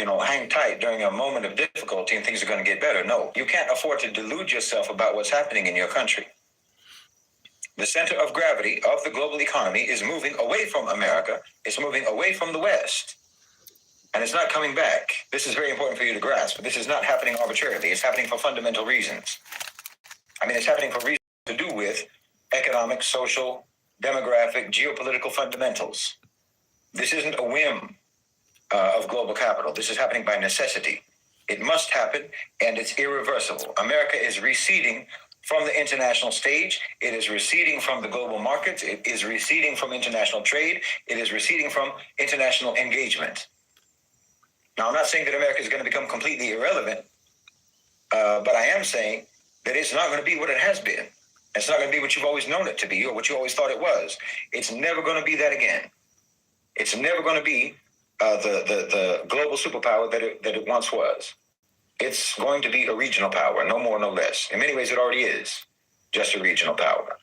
hang tight during a moment of difficulty and things are going to get better. No, you can't afford to delude yourself about what's happening in your country. The center of gravity of the global economy is moving away from America. It's moving away from the West. And it's not coming back. This is very important for you to grasp. This is not happening arbitrarily. It's happening for fundamental reasons. It's happening for reasons to do with economic, social, demographic, geopolitical fundamentals. This isn't a whim of global capital. This is happening by necessity. It must happen, and it's irreversible. America is receding from the international stage. It is receding from the global markets. It is receding from international trade. It is receding from international engagement. Now, I'm not saying that America is going to become completely irrelevant, but I am saying that it's not going to be what it has been. It's not going to be what you've always known it to be or what you always thought it was. It's never going to be that again. It's never going to be the global superpower that it once was. It's going to be a regional power, no more, no less. In many ways, it already is just a regional power.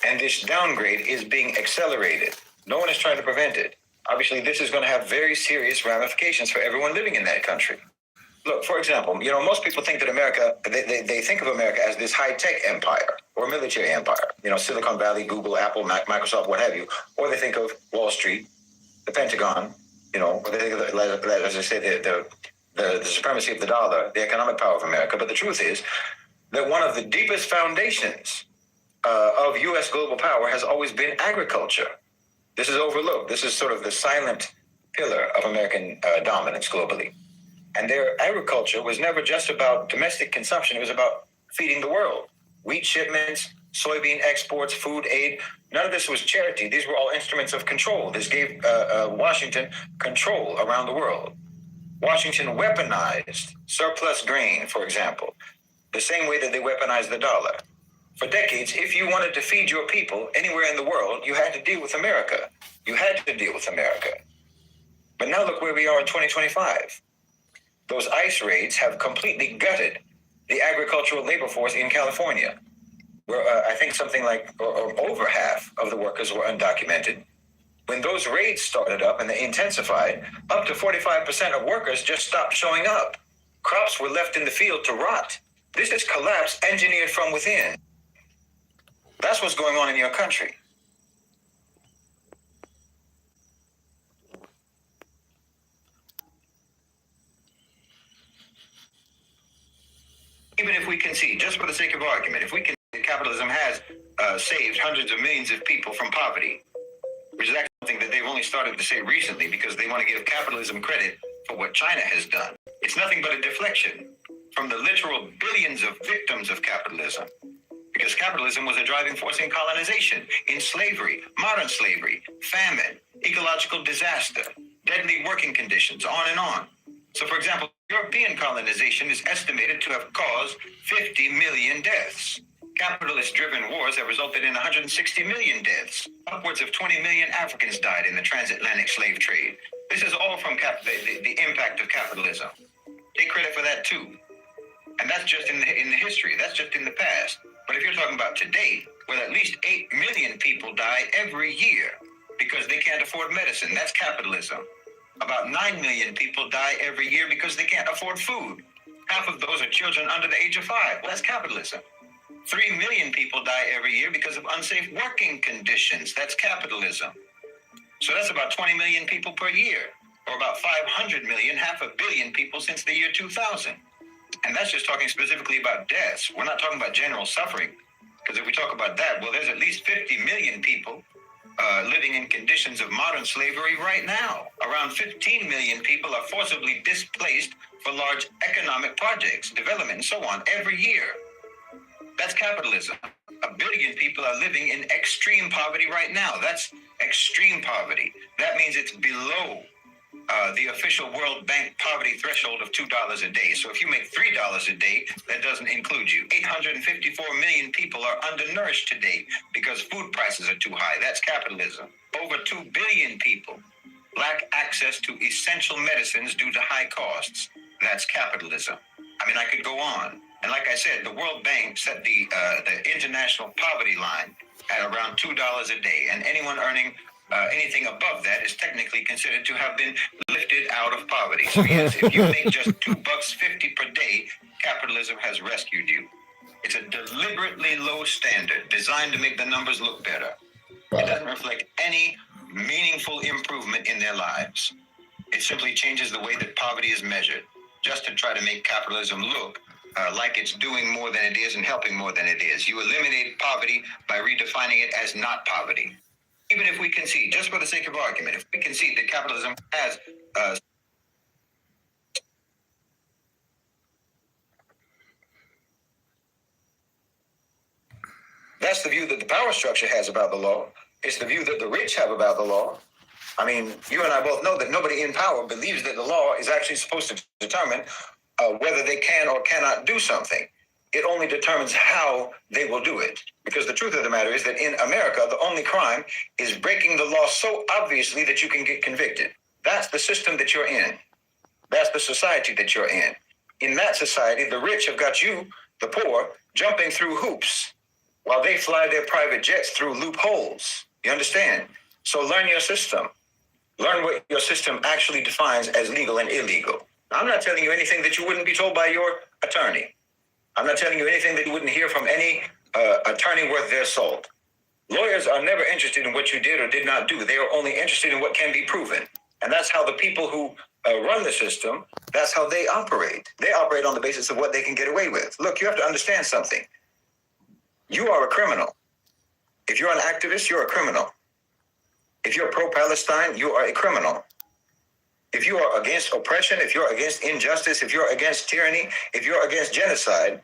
And this downgrade is being accelerated. No one is trying to prevent it. Obviously, this is going to have very serious ramifications for everyone living in that country. Look, for example, most people think that America, they think of America as this high-tech empire or military empire, Silicon Valley, Google, Apple, Microsoft, what have you. Or they think of Wall Street, the Pentagon, or they think of, as I said, the supremacy of the dollar, the economic power of America. But the truth is that one of the deepest foundations of U.S. global power has always been agriculture. This is overlooked. This is sort of the silent pillar of American dominance globally. And their agriculture was never just about domestic consumption. It was about feeding the world. Wheat shipments, soybean exports, food aid. None of this was charity. These were all instruments of control. This gave Washington control around the world. Washington weaponized surplus grain, for example, the same way that they weaponized the dollar. For decades, if you wanted to feed your people anywhere in the world, you had to deal with America. You had to deal with America. But now look where we are in 2025. Those ICE raids have completely gutted the agricultural labor force in California, where I think something like or over half of the workers were undocumented. When those raids started up and they intensified, up to 45% of workers just stopped showing up. Crops were left in the field to rot. This is collapse engineered from within. That's what's going on in your country. Even if we concede, just for the sake of argument, if we concede that capitalism has saved hundreds of millions of people from poverty, which is actually something that they've only started to say recently because they want to give capitalism credit for what China has done. It's nothing but a deflection from the literal billions of victims of capitalism. Because capitalism was a driving force in colonization, in slavery, modern slavery, famine, ecological disaster, deadly working conditions, on and on. So, for example, European colonization is estimated to have caused 50 million deaths. Capitalist-driven wars have resulted in 160 million deaths. Upwards of 20 million Africans died in the transatlantic slave trade. This is all from the impact of capitalism. Take credit for that, too. And that's just in the history. That's just in the past. But if you're talking about today, well, at least 8 million people die every year because they can't afford medicine. That's capitalism. About 9 million people die every year because they can't afford food. Half of those are children under the age of 5. Well, that's capitalism. 3 million people die every year because of unsafe working conditions. That's capitalism. So that's about 20 million people per year, or about 500 million, half a billion people since the year 2000. And that's just talking specifically about deaths. We're not talking about general suffering, because if we talk about that, well, there's at least 50 million people living in conditions of modern slavery right now. Around 15 million people are forcibly displaced for large economic projects, development, and so on every year. That's capitalism. 1 billion people are living in extreme poverty right now. That's extreme poverty. That means it's below the official World Bank poverty threshold of $2 a day. So if you make $3 a day, that doesn't include you. 854 million people are undernourished today because food prices are too high. That's capitalism. Over 2 billion people lack access to essential medicines due to high costs. That's capitalism. I could go on. And like I said, the World Bank set the international poverty line at around $2 a day. And anyone earning anything above that is technically considered to have been lifted lifted out of poverty. So yes, if you make just $2.50 per day, capitalism has rescued you. It's a deliberately low standard designed to make the numbers look better. It doesn't reflect any meaningful improvement in their lives. It simply changes the way that poverty is measured, just to try to make capitalism look like it's doing more than it is and helping more than it is. You eliminate poverty by redefining it as not poverty. Even if we concede, just for the sake of argument, if we concede that capitalism has that's the view that the power structure has about the law. It's the view that the rich have about the law. I mean, you and I both know that nobody in power believes that the law is actually supposed to determine whether they can or cannot do something. It only determines how they will do it. Because the truth of the matter is that in America, the only crime is breaking the law so obviously that you can get convicted. That's the system that you're in. That's the society that you're in. In that society, the rich have got you, the poor, jumping through hoops while they fly their private jets through loopholes. You understand? So learn your system. Learn what your system actually defines as legal and illegal. Now, I'm not telling you anything that you wouldn't be told by your attorney. I'm not telling you anything that you wouldn't hear from any attorney worth their salt. Lawyers are never interested in what you did or did not do. They are only interested in what can be proven. And that's how the people who run the system, that's how they operate. They operate on the basis of what they can get away with. Look, you have to understand something. You are a criminal. If you're an activist, you're a criminal. If you're pro-Palestine, you are a criminal. If you are against oppression, if you're against injustice, if you're against tyranny, if you're against genocide,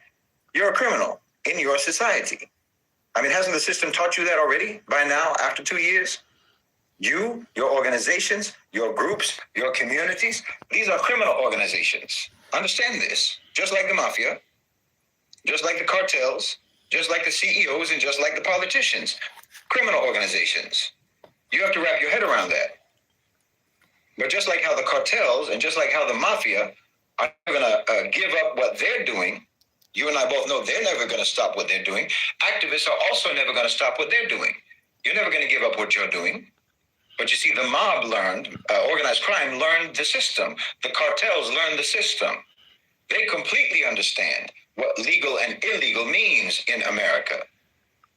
you're a criminal in your society. I mean, hasn't the system taught you that already by now, after 2 years? You, your organizations, your groups, your communities, these are criminal organizations. Understand this. Just like the mafia, just like the cartels, just like the CEOs, and just like the politicians. Criminal organizations. You have to wrap your head around that. But just like how the cartels and just like how the mafia are going to give up what they're doing, you and I both know they're never going to stop what they're doing. Activists are also never going to stop what they're doing. You're never going to give up what you're doing. But you see, the mob learned, organized crime learned the system. The cartels learned the system. They completely understand what legal and illegal means in America.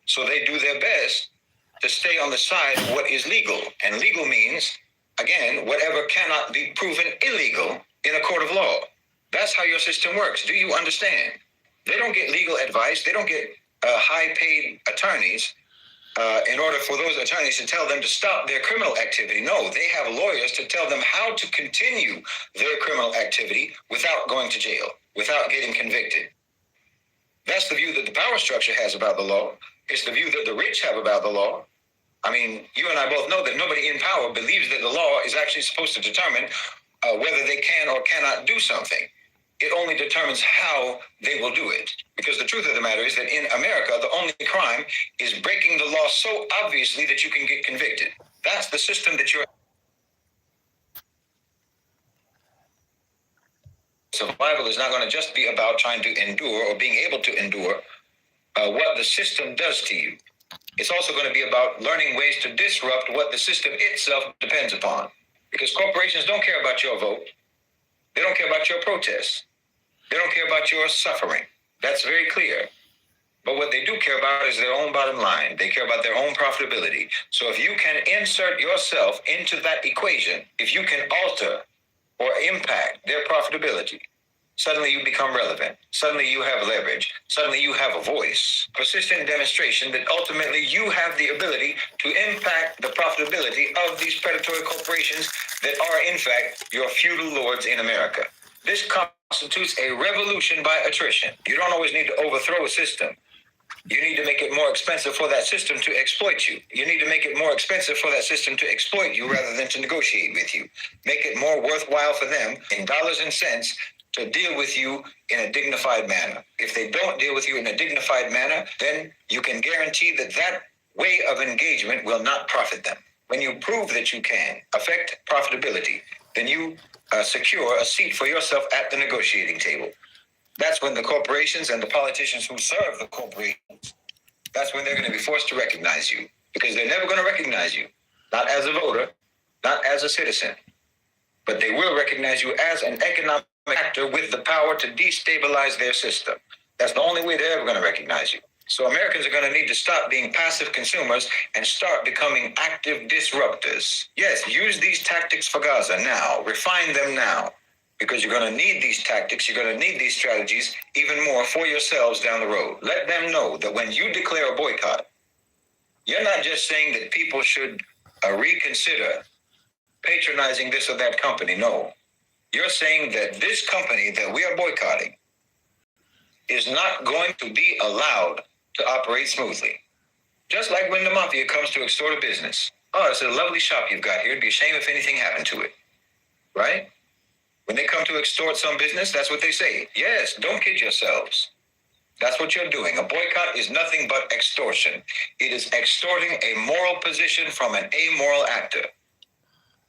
So they do their best to stay on the side of what is legal. And legal means, again, whatever cannot be proven illegal in a court of law. That's how your system works. Do you understand? They don't get legal advice. They don't get high-paid attorneys in order for those attorneys to tell them to stop their criminal activity. No, they have lawyers to tell them how to continue their criminal activity without going to jail, without getting convicted. That's the view that the power structure has about the law. It's the view that the rich have about the law. I mean, you and I both know that nobody in power believes that the law is actually supposed to determine whether they can or cannot do something. It only determines how they will do it. Because the truth of the matter is that in America, the only crime is breaking the law so obviously that you can get convicted. That's the system that you're. Survival is not going to just be about trying to endure or being able to endure what the system does to you. It's also going to be about learning ways to disrupt what the system itself depends upon. Because corporations don't care about your vote. They don't care about your protests. They don't care about your suffering. That's very clear. But what they do care about is their own bottom line. They care about their own profitability. So if you can insert yourself into that equation, if you can alter or impact their profitability, suddenly you become relevant. Suddenly you have leverage. Suddenly you have a voice. Persistent demonstration that ultimately you have the ability to impact the profitability of these predatory corporations that are, in fact, your feudal lords in America. This constitutes a revolution by attrition. You don't always need to overthrow a system. You need to make it more expensive for that system to exploit you. You need to make it more expensive for that system to exploit you rather than to negotiate with you. Make it more worthwhile for them in dollars and cents to deal with you in a dignified manner. If they don't deal with you in a dignified manner, then you can guarantee that that way of engagement will not profit them. When you prove that you can affect profitability, then you secure a seat for yourself at the negotiating table. That's when the corporations and the politicians who serve the corporations, that's when they're going to be forced to recognize you, because they're never going to recognize you, not as a voter, not as a citizen. but they will recognize you as an economic actor with the power to destabilize their system. That's the only way they're ever going to recognize you. So Americans are going to need to stop being passive consumers and start becoming active disruptors. Yes, use these tactics for Gaza now. Refine them now. Because you're going to need these tactics, you're going to need these strategies even more for yourselves down the road. Let them know that when you declare a boycott, you're not just saying that people should reconsider patronizing this or that company. No. You're saying that this company that we are boycotting is not going to be allowed to operate smoothly. Just like when the mafia comes to extort a business. Oh, it's a lovely shop you've got here. It'd be a shame if anything happened to it. Right? When they come to extort some business, that's what they say. Yes, don't kid yourselves. That's what you're doing. A boycott is nothing but extortion. It is extorting a moral position from an amoral actor.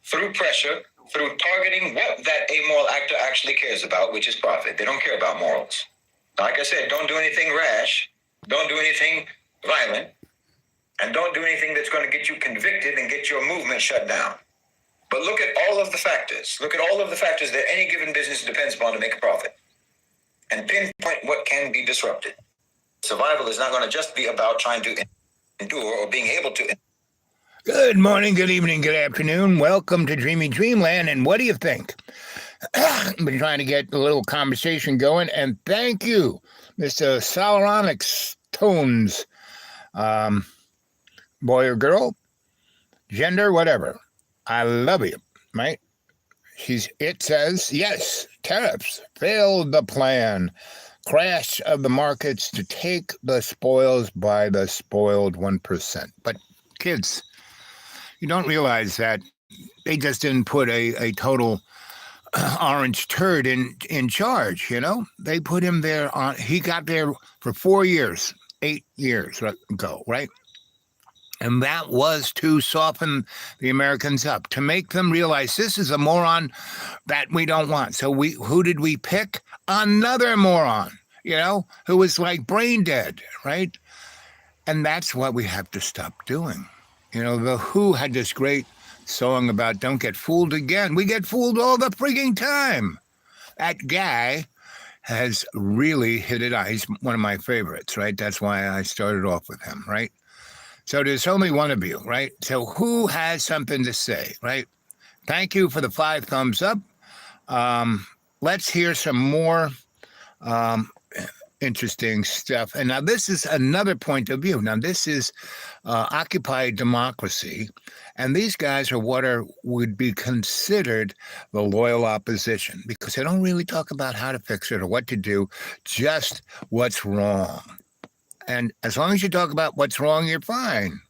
Through pressure, through targeting what that amoral actor actually cares about, which is profit. They don't care about morals. Like I said, don't do anything rash. Don't do anything violent. And don't do anything that's going to get you convicted and get your movement shut down. But look at all of the factors. Look at all of the factors that any given business depends upon to make a profit. And pinpoint what can be disrupted. Survival is not going to just be about trying to endure or being able to. Good morning, good evening, good afternoon. Welcome to Dreamy Dreamland. And what do you think? I've been trying to get a little conversation going. And thank you, Mr. Solaronics Tones. Boy or girl, gender, whatever. I love you, right? It says, yes, tariffs failed the plan. Crash of the markets to take the spoils by the spoiled 1%. But kids, you don't realize that they just didn't put a total orange turd in charge, you know? They put him there he got there for 4 years, 8 years ago, right? And that was to soften the Americans up, to make them realize this is a moron that we don't want. So who did we pick? Another moron, you know, who was like brain dead, right? And that's what we have to stop doing. You know, the Who had this great song about don't get fooled again. We get fooled all the freaking time. That guy has really hit it out. He's one of my favorites, right? That's why I started off with him, right? So there's only one of you, right? So who has something to say, right? Thank you for the 5 thumbs up. Let's hear some more interesting stuff. And now this is another point of view. Now this is Occupy Democracy. And these guys are what would be considered the loyal opposition because they don't really talk about how to fix it or what to do, just what's wrong. And as long as you talk about what's wrong, you're fine.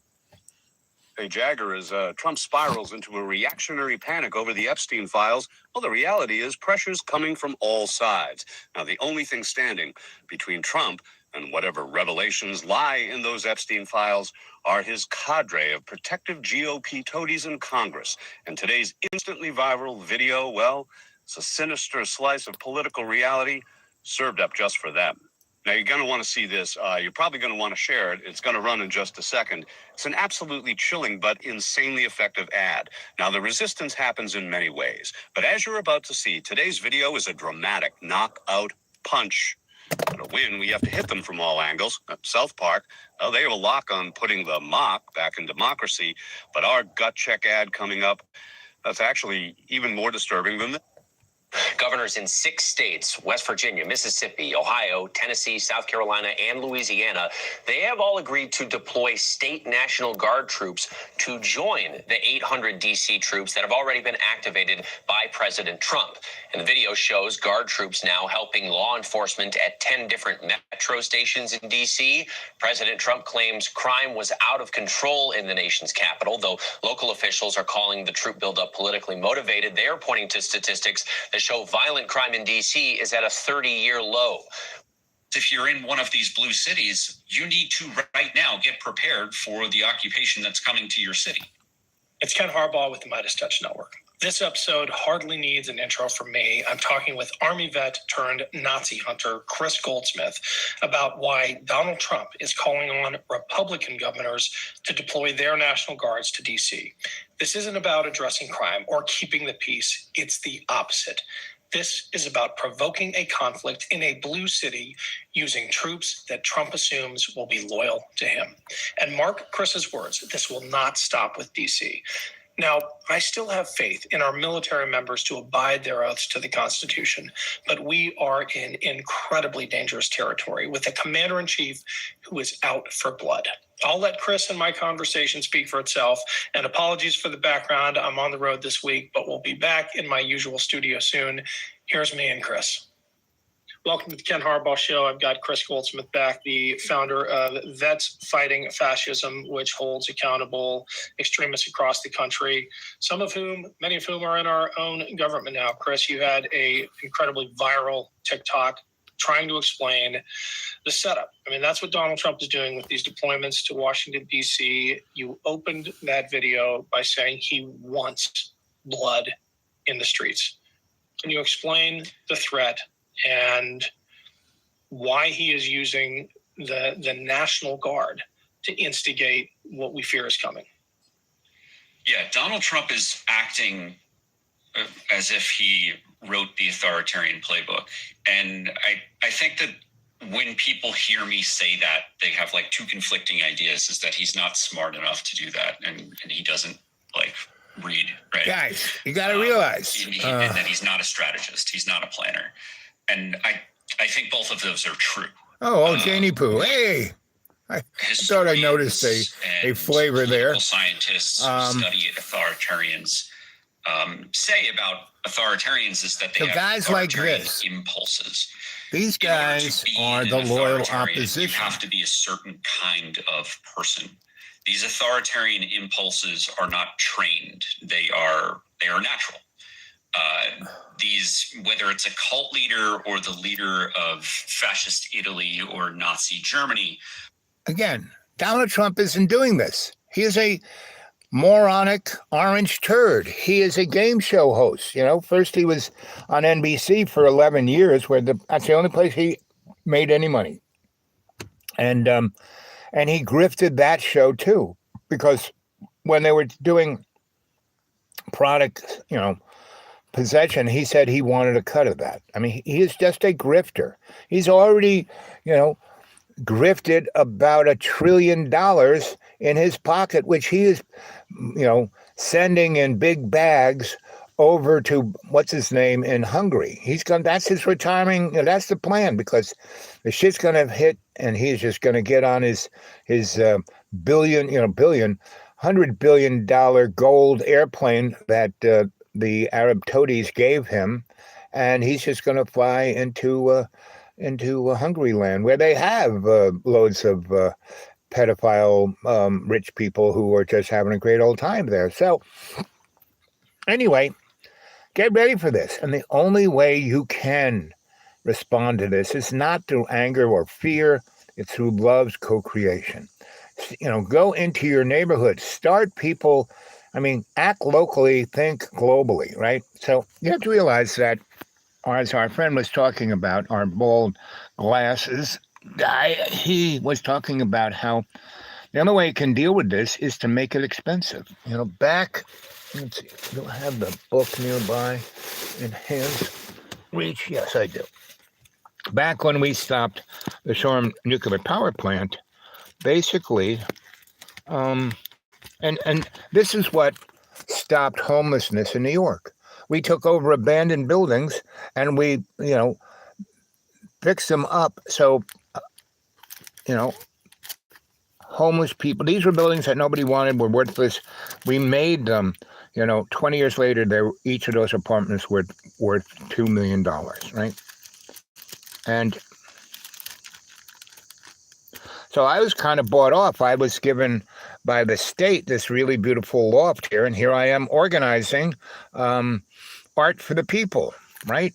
Hey, Jagger, as Trump spirals into a reactionary panic over the Epstein files, well, the reality is pressure's coming from all sides. Now, the only thing standing between Trump and whatever revelations lie in those Epstein files are his cadre of protective GOP toadies in Congress. And today's instantly viral video, well, it's a sinister slice of political reality served up just for them. Now, you're going to want to see this. You're probably going to want to share it. It's going to run in just a second. It's an absolutely chilling but insanely effective ad. Now, the resistance happens in many ways. But as you're about to see, today's video is a dramatic knockout punch. To win, we have to hit them from all angles. South Park, well, they have a lock on putting the mock back in democracy. But our gut check ad coming up, that's actually even more disturbing than this. Governors in 6 states, West Virginia, Mississippi, Ohio, Tennessee, South Carolina, and Louisiana, they have all agreed to deploy state National Guard troops to join the 800 D.C. troops that have already been activated by President Trump. And the video shows Guard troops now helping law enforcement at 10 different metro stations in D.C. President Trump claims crime was out of control in the nation's capital, though local officials are calling the troop buildup politically motivated. They are pointing to statistics that show violent crime in D.C. is at a 30-year low. If you're in one of these blue cities, you need to right now get prepared for the occupation that's coming to your city. It's Ken Harbaugh with the Midas Touch Network. This episode hardly needs an intro from me. I'm talking with Army vet turned Nazi hunter Chris Goldsmith about why Donald Trump is calling on Republican governors to deploy their National Guards to D.C. This isn't about addressing crime or keeping the peace. It's the opposite. This is about provoking a conflict in a blue city using troops that Trump assumes will be loyal to him. And mark Chris's words, this will not stop with D.C. Now, I still have faith in our military members to abide their oaths to the Constitution, but we are in incredibly dangerous territory with a commander-in-chief who is out for blood. I'll let Chris and my conversation speak for itself, and apologies for the background. I'm on the road this week, but we'll be back in my usual studio soon. Here's me and Chris. Welcome to the Ken Harbaugh Show. I've got Chris Goldsmith back, the founder of Vets Fighting Fascism, which holds accountable extremists across the country, many of whom are in our own government now. Chris, you had a incredibly viral TikTok trying to explain the setup. I mean, that's what Donald Trump is doing with these deployments to Washington, D.C. You opened that video by saying he wants blood in the streets. Can you explain the threat and why he is using the National Guard to instigate what we fear is coming? Yeah, Donald Trump is acting as if he wrote the authoritarian playbook. And I think that when people hear me say that, they have like two conflicting ideas, is that he's not smart enough to do that, and he doesn't like read, right? Guys, you got to realize. And that he's not a strategist. He's not a planner. And I think both of those are true. Oh, Janie Poo. Hey, I thought I noticed a flavor there. Scientists who study authoritarians say about authoritarians is that they have guys like authoritarian this impulses. These guys are the loyal opposition. You have to be a certain kind of person. These authoritarian impulses are not trained. They are natural. Whether it's a cult leader or the leader of fascist Italy or Nazi Germany. Again, Donald Trump isn't doing this. He is a moronic orange turd. He is a game show host. You know, first he was on NBC for 11 years, where that's the only place he made any money. And he grifted that show too, because when they were doing product, possession, he said he wanted a cut of that. I mean, he is just a grifter. He's already, grifted about $1 trillion in his pocket, which he is, sending in big bags over to what's his name in Hungary. That's his retiring. That's the plan, because the shit's going to hit, and he's just going to get on his $100 billion gold airplane that the Arab toadies gave him, and he's just going to fly into Hungary land, where they have loads of pedophile rich people who are just having a great old time there. So anyway, get ready for this. And the only way you can respond to this is not through anger or fear. It's through love's co-creation. Go into your neighborhood, start people. Act locally, think globally, right? So you have to realize that, as our friend was talking about, our bald glasses guy, he was talking about how the only way you can deal with this is to make it expensive. Let's see, do I have the book nearby in hands reach? Yes, I do. Back when we stopped the Shoreham nuclear power plant, basically, and this is what stopped homelessness in New York. We took over abandoned buildings and we, fixed them up. So, homeless people, these were buildings that nobody wanted, were worthless. We made them, 20 years later, each of those apartments were worth $2 million, right? And so I was kind of bought off. I was given by the state this really beautiful loft here, and here I am organizing art for the people, right?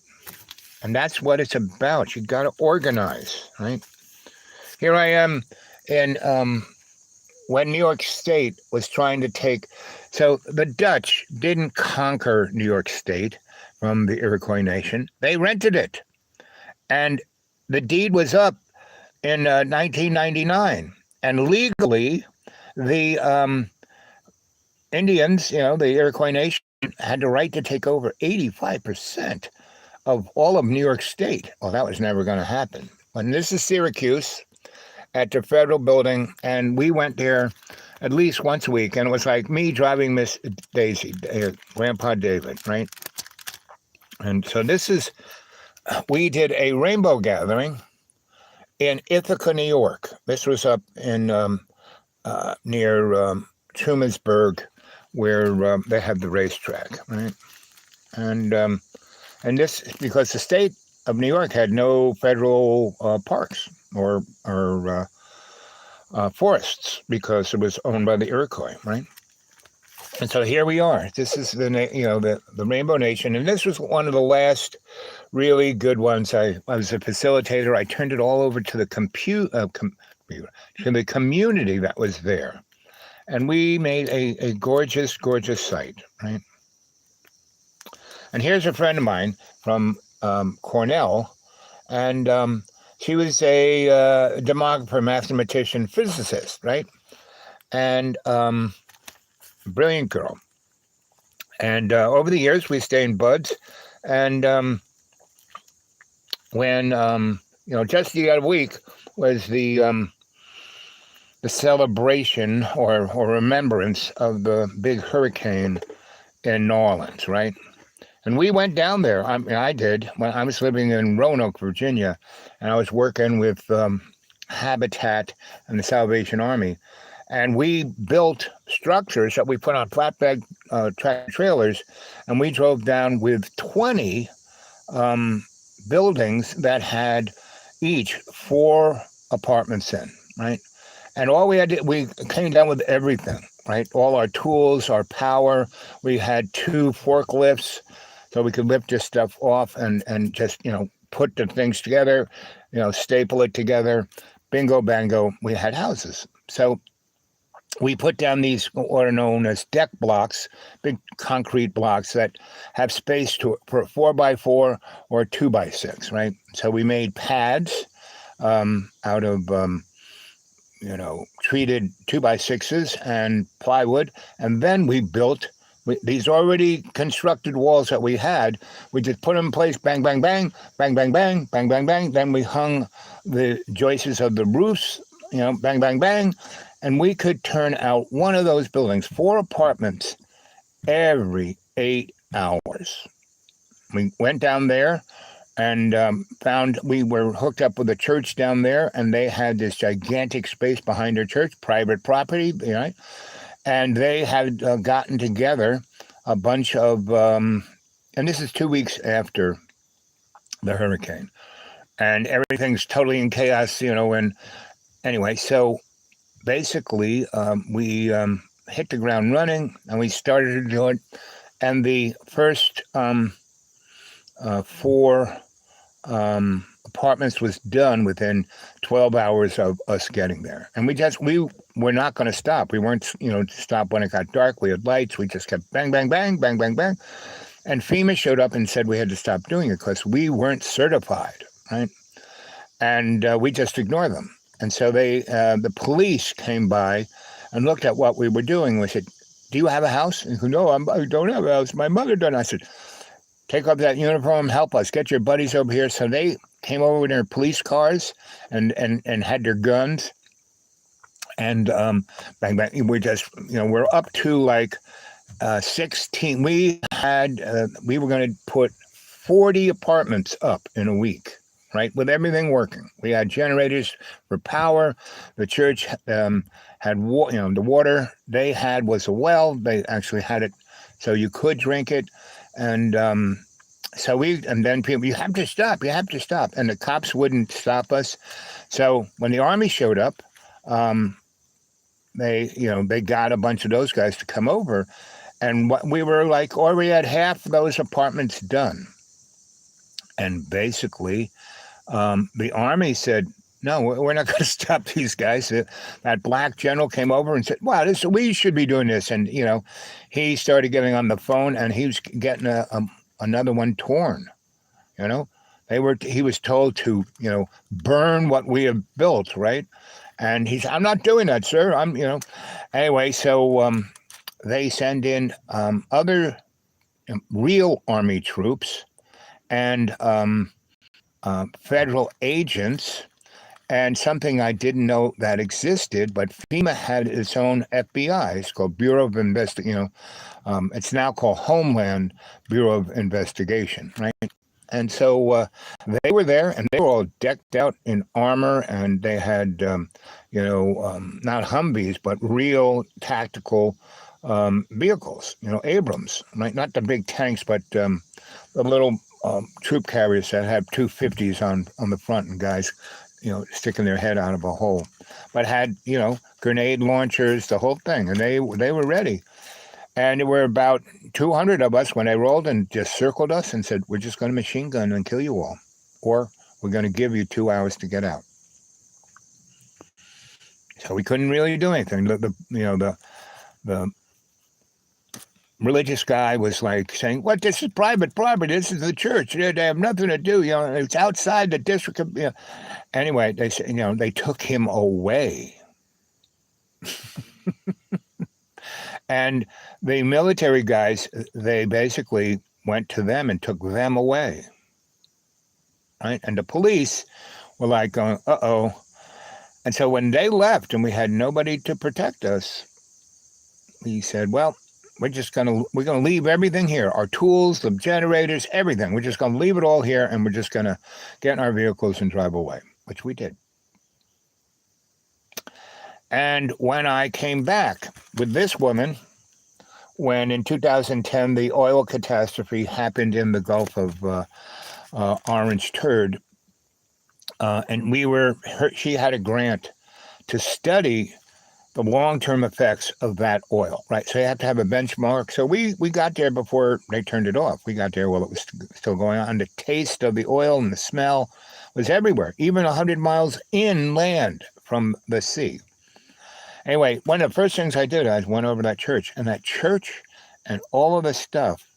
And that's what it's about. You got to organize, right? Here I am in when New York State was trying to take So the Dutch didn't conquer New York State from the Iroquois Nation. They rented it. And the deed was up in 1999. And legally, the Indians, the Iroquois Nation, had the right to take over 85% of all of New York State. Well, that was never going to happen. And this is Syracuse at the federal building, and we went there at least once a week, and it was like me driving Miss Daisy, Grandpa David, right? And so we did a rainbow gathering in Ithaca, New York. This was up in near Trumansburg, where they have the racetrack, right? And this because the state of New York had no federal parks or forests because it was owned by the Iroquois, right? And so here we are. This is the Rainbow Nation, and this was one of the last really good ones. I was a facilitator. I turned it all over to the to the community that was there, and we made a gorgeous, gorgeous site, right? And here's a friend of mine from Cornell, and she was a demographer, mathematician, physicist, right? And brilliant girl. And over the years, we stayed buds. And when just the other week was the celebration or remembrance of the big hurricane in New Orleans, right? And we went down there. I did when I was living in Roanoke, Virginia, and I was working with Habitat and the Salvation Army. And we built structures that we put on flatbed tractor trailers, and we drove down with 20 buildings that had each 4 apartments in, right? And all we came down with everything, right? All our tools, our power. We had 2 forklifts, so we could lift this stuff off and just, put the things together, staple it together. Bingo, bango, we had houses. So we put down these what are known as deck blocks, big concrete blocks that have space for 4x4 or 2x6, right? So we made pads out of, treated 2x6s and plywood. And then we built these already constructed walls that we had. We just put them in place, bang, bang, bang, bang, bang, bang, bang, bang, bang. Then we hung the joists of the roofs, bang, bang, bang. And we could turn out one of those buildings, 4 apartments, every 8 hours. We went down there and found we were hooked up with a church down there, and they had this gigantic space behind their church, private property, right? And they had gotten together a bunch of, and this is 2 weeks after the hurricane, and everything's totally in chaos, and anyway, so basically, we hit the ground running, and we started to do it. And the first 4 apartments was done within 12 hours of us getting there. And we were not going to stop. We weren't, stop when it got dark. We had lights. We just kept bang, bang, bang, bang, bang, bang. And FEMA showed up and said we had to stop doing it because we weren't certified, right? And we just ignored them. And so the police came by and looked at what we were doing. We said, "Do you have a house?" And he said, "No, I don't have a house. My mother doesn't." I said, "Take off that uniform, help us, get your buddies over here." So they came over with their police cars and had their guns. And bang, bang, we're just, we're up to like 16. We were going to put 40 apartments up in a week, right? With everything working. We had generators for power. The church had, the water they had was a well. They actually had it so you could drink it. And then people, you have to stop. And the cops wouldn't stop us. So when the army showed up, they got a bunch of those guys to come over. And we were like, already had half of those apartments done. And basically, the army said, no, we're not going to stop these guys. That black general came over and said, wow, we should be doing this. And, he started getting on the phone and he was getting another one torn, He was told to, burn what we have built, right? And he said, I'm not doing that, sir. Anyway, so they send in other real Army troops and federal agents, and something I didn't know that existed, but FEMA had its own FBI. It's called Bureau of Investigation. It's now called Homeland Bureau of Investigation, right? And so they were there, and they were all decked out in armor, and they had, not Humvees, but real tactical vehicles, Abrams, right? Not the big tanks, but the little troop carriers that have 250s on the front, and guys, sticking their head out of a hole, but had, grenade launchers, the whole thing, and they were ready. And there were about 200 of us when they rolled and just circled us and said, we're just going to machine gun and kill you all, or we're going to give you 2 hours to get out. So we couldn't really do anything. The religious guy was like saying, what, this is private property, this is the church, they have nothing to do, it's outside the district of, Anyway, they said, they took him away. And the military guys, they basically went to them and took them away, right? And the police were like going, uh-oh. And so when they left and we had nobody to protect us, we said, well, we're going to leave everything here, our tools, the generators, everything. We're just going to leave it all here, and we're just going to get in our vehicles and drive away, which we did. And when I came back with this woman, when in 2010 the oil catastrophe happened in the Gulf of Orange Turd, and she had a grant to study the long-term effects of that oil, right? So you have to have a benchmark. So we got there before they turned it off. We got there while it was still going on. The taste of the oil and the smell was everywhere, even 100 miles inland from the sea. Anyway, one of the first things I did, I went over to that church, and all of the stuff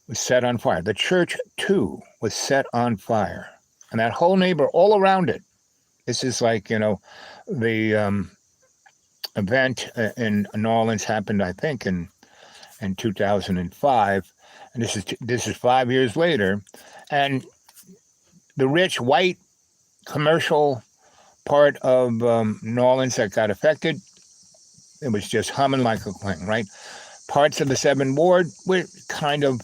was set on fire. The church, too, was set on fire. And that whole neighbor all around it. This is like, the event in New Orleans happened, I think, in 2005. And this is 5 years later. And the rich white commercial part of New Orleans that got affected, it was just humming like a thing, right? Parts of the 7th Ward were kind of,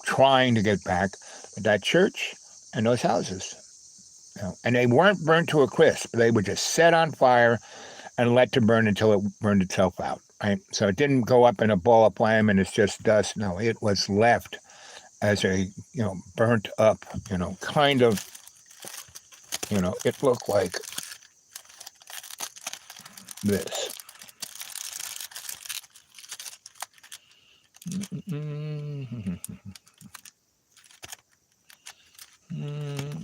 trying to get back. But that church and those houses, and they weren't burnt to a crisp. They were just set on fire and let to burn until it burned itself out, right? So it didn't go up in a ball of flame and it's just dust. No, it was left as a, burnt up, kind of, it looked like this.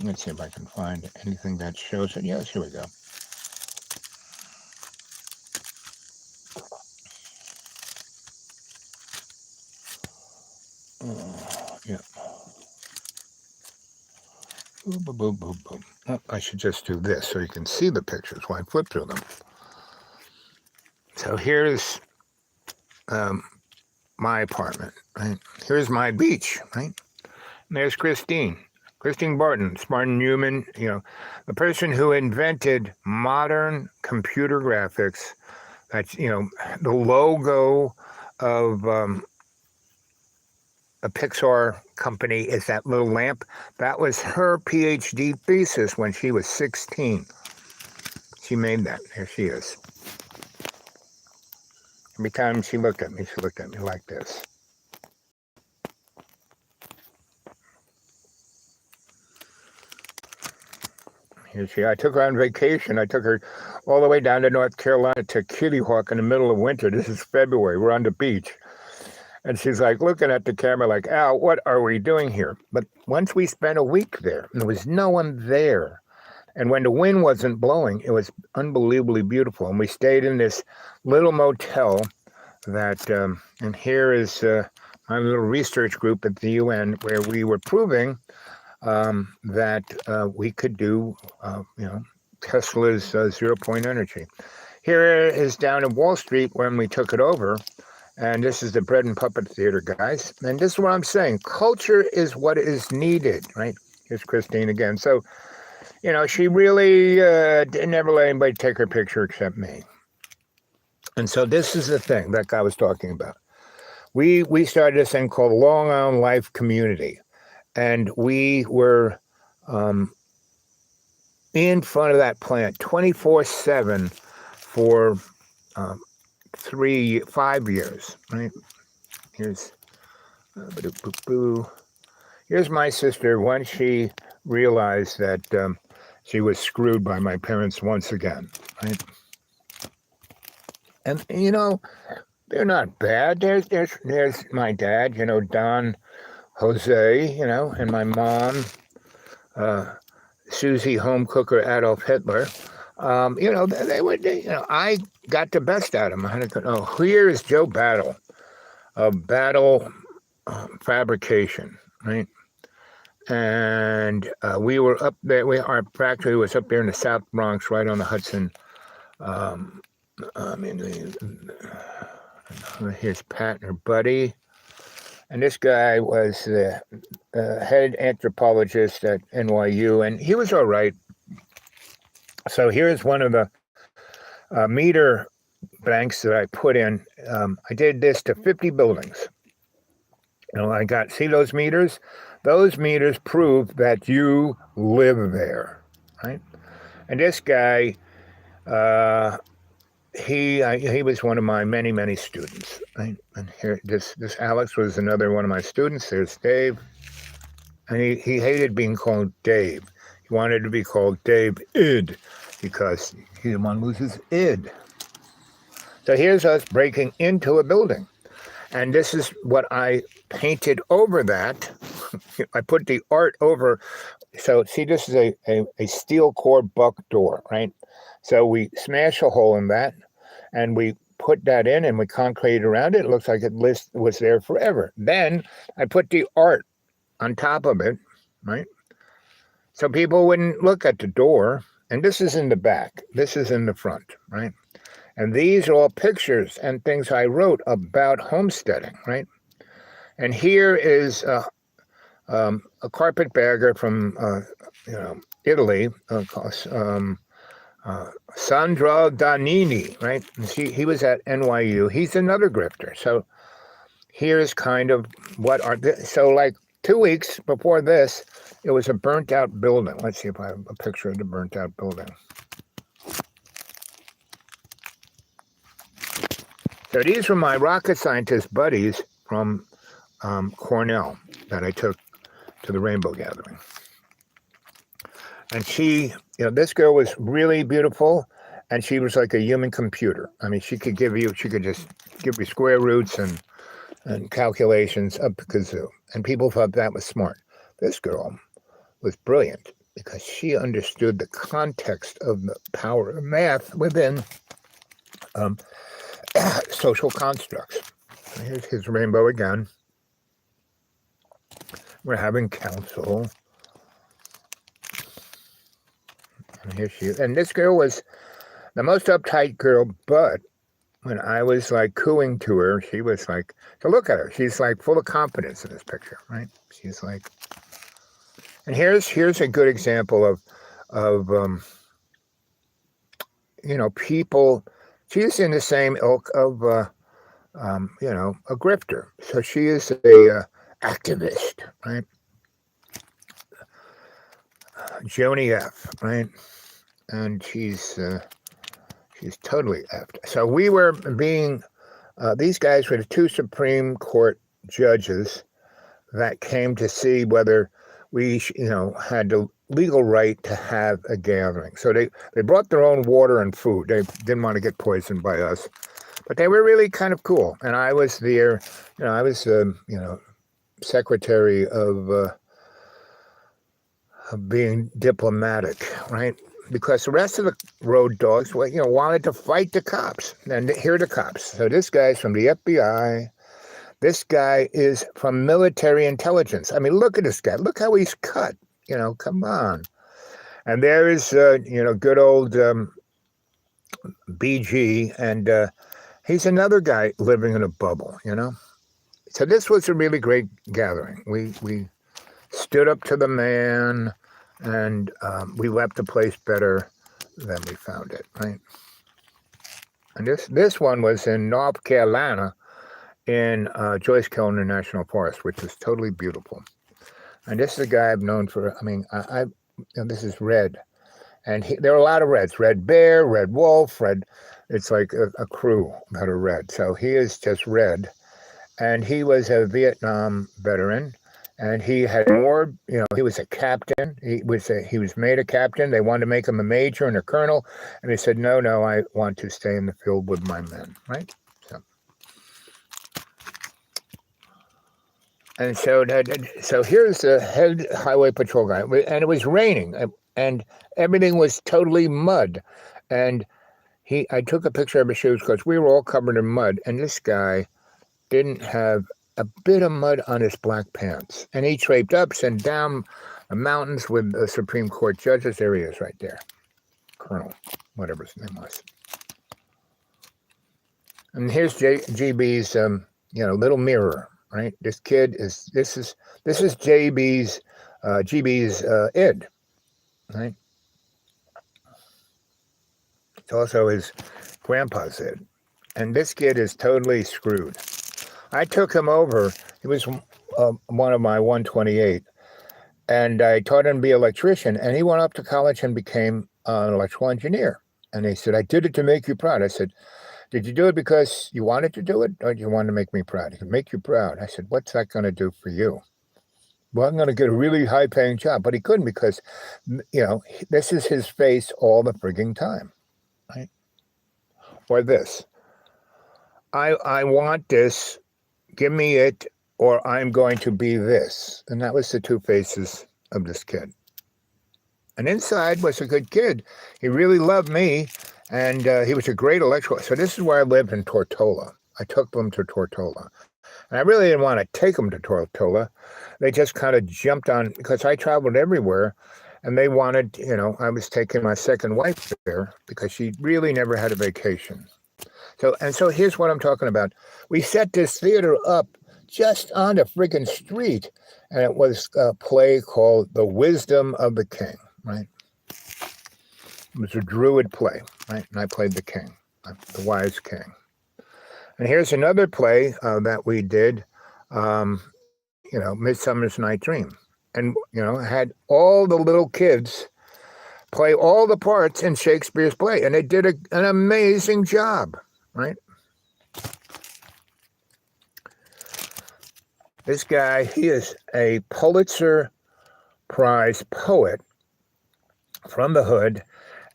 Let's see if I can find anything that shows it. Yes, here we go. Yeah. Boom, boom, boom, boom, boom. Oh, I should just do this so you can see the pictures while I flip through them. So here's my apartment, right? Here's my beach, right? And there's Christine Barton, Spartan Newman, the person who invented modern computer graphics. That's, the logo of a Pixar company is that little lamp. That was her PhD thesis when she was 16. She made that. Here she is. Every time she looked at me like this. I took her on vacation. I took her all the way down to North Carolina to Kitty Hawk in the middle of winter. This is February. We're on the beach. And she's like looking at the camera like, Al, what are we doing here? But once we spent a week there, and there was no one there. And when the wind wasn't blowing, it was unbelievably beautiful. And we stayed in this little motel that, and here is my little research group at the UN, where we were proving that we could do, Tesla's 0-point energy. Here is down in Wall Street when we took it over. And this is the Bread and Puppet Theater, guys. And this is what I'm saying. Culture is what is needed, right? Here's Christine again. So, she really never let anybody take her picture except me. And so this is the thing that guy was talking about. We started this thing called Long Island Life Community. And we were in front of that plant 24/7 for 5 years, right? Here's here's my sister when she realized that she was screwed by my parents once again, right? And they're not bad. There's my dad, Don Jose, and my mom, Susie home cooker Adolf Hitler. They would. I got the best out of them. Here is Joe Battle, of Battle Fabrication, right? And we were up there. Our factory was up there in the South Bronx, right on the Hudson. Here's Pat and her buddy. And this guy was the head anthropologist at NYU, and he was all right. So here's one of the meter banks that I put in. I did this to 50 buildings. See those meters? Those meters prove that you live there, right? And this guy, he was one of my many, many students, right? And here, this Alex was another one of my students. There's Dave. And he hated being called Dave. He wanted to be called Dave Id, because he didn't want to lose his id. So here's us breaking into a building. And this is what I painted over that. I put the art over. So see, this is a steel core buck door, right? So we smash a hole in that, and we put that in, and we concrete around it. It looks like it was there forever. Then I put the art on top of it, right? So people wouldn't look at the door. And this is in the back. This is in the front, right? And these are all pictures and things I wrote about homesteading, right? And here is a carpetbagger from Italy, Sandro Danini, right? He was at NYU. He's another grifter. So here's kind of what so like 2 weeks before this, it was a burnt out building. Let's see if I have a picture of the burnt out building. So these were my rocket scientist buddies from Cornell that I took to the Rainbow Gathering. And she, this girl was really beautiful, and she was like a human computer. I mean, she could just give you square roots and calculations up the kazoo. And people thought that was smart. This girl was brilliant because she understood the context of the power of math within social constructs. Here's his rainbow again. We're having council. And here she is. And this girl was the most uptight girl, but when I was like cooing to her, she was like, so look at her. She's like full of confidence in this picture, right? She's like, and here's a good example of people. She's in the same ilk of a grifter. So she is a activist, right? Joni F, right? And she's totally effed. So we were being, these guys were the 2 Supreme Court judges that came to see whether we, had the legal right to have a gathering. So they brought their own water and food. They didn't want to get poisoned by us, but they were really kind of cool. And I was there, I was, secretary of being diplomatic, right? because the rest of the road dogs, well, wanted to fight the cops. And here are the cops. So this guy's from the FBI. This guy is from military intelligence. I mean, look at this guy. Look how he's cut. Come on. And there is, good old BG, and he's another guy living in a bubble, So this was a really great gathering. We stood up to the man, and we left the place better than we found it, right? And this one was in North Carolina, in Joyce Kilner National Forest, which is totally beautiful. And this is a guy I've known for, this is Red. And there are a lot of Reds, Red Bear, Red Wolf, Red, it's like a crew that are Red. So he is just Red. And he was a Vietnam veteran, and he had more, he was a captain. He was made a captain. They wanted to make him a major and a colonel. And he said, no, I want to stay in the field with my men, right? And so here's the head highway patrol guy, and it was raining, and everything was totally mud. And I took a picture of his shoes because we were all covered in mud, and this guy didn't have a bit of mud on his black pants. And he traipsed up and down the mountains with the Supreme Court judges. There he is right there, Colonel, whatever his name was. And here's JB's, little mirror. Right, this is GB's id, right? It's also his grandpa's id, and this kid is totally screwed. I took him over. He was one of my 128, and I taught him to be an electrician. And he went up to college and became an electrical engineer. And he said, "I did it to make you proud." I said, "Did you do it because you wanted to do it, or you wanted to make me proud?" He said, "Make you proud." I said, "What's that going to do for you?" "Well, I'm going to get a really high-paying job." But he couldn't because, this is his face all the frigging time, right? Or this. I want this, give me it, or I'm going to be this. And that was the two faces of this kid. And inside was a good kid. He really loved me. And he was a great electrical. So this is where I lived in Tortola. I took them to Tortola. And I really didn't want to take them to Tortola. They just kind of jumped on, because I traveled everywhere. And they wanted, I was taking my second wife there because she really never had a vacation. So here's what I'm talking about. We set this theater up just on the friggin' street. And it was a play called The Wisdom of the King, right? It was a druid play, right? And I played the king, the wise king. And here's another play that we did, Midsummer's Night Dream. And, had all the little kids play all the parts in Shakespeare's play. And they did an amazing job, right? This guy, he is a Pulitzer Prize poet from the hood.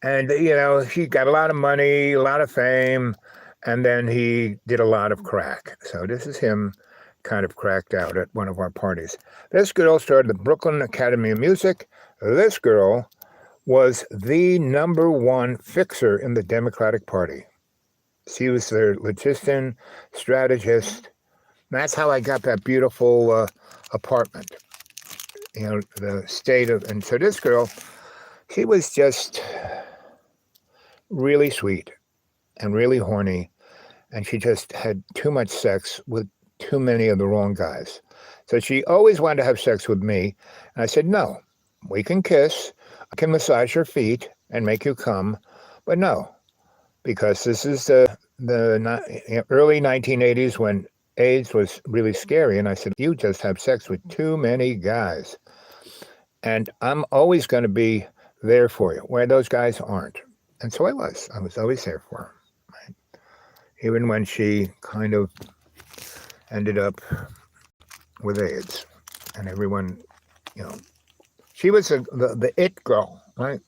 And, he got a lot of money, a lot of fame, and then he did a lot of crack. So this is him kind of cracked out at one of our parties. This girl started the Brooklyn Academy of Music. This girl was the #1 fixer in the Democratic Party. She was their logistician, strategist. That's how I got that beautiful apartment, the state of, and so this girl, she was just really sweet and really horny, and she just had too much sex with too many of the wrong guys. So she always wanted to have sex with me, and I said, "No, we can kiss, I can massage your feet and make you come, but no, because this is the early 1980s when AIDS was really scary." And I said, "You just have sex with too many guys, and I'm always going to be there for you, where those guys aren't." And so I was always there for her, right? Even when she kind of ended up with AIDS, and everyone, she was the it girl, right?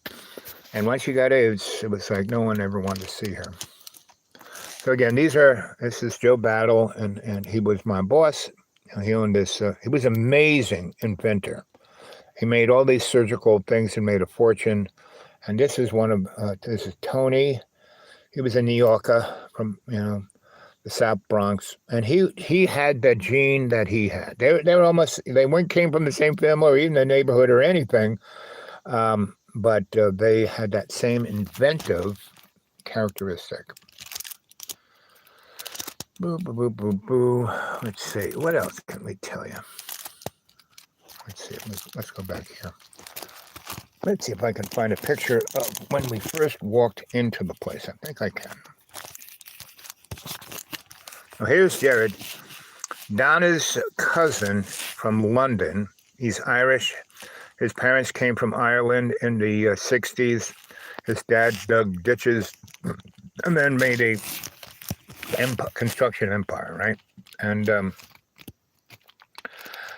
And once she got AIDS, it was like no one ever wanted to see her. So again, this is Joe Battle, and he was my boss. He owned this, he was an amazing inventor. He made all these surgical things and made a fortune. And this is this is Tony. He was a New Yorker from, the South Bronx, and he had the gene that he had. They were almost, they weren't came from the same family or even the neighborhood or anything, but they had that same inventive characteristic. Boo, boo, boo, boo, boo. Let's see. What else can we tell you? Let's see. Let's go back here. Let's see if I can find a picture of when we first walked into the place. I think I can. Well, here's Jared, Donna's cousin from London. He's Irish. His parents came from Ireland in the 60s. His dad dug ditches and then made a construction empire, right? And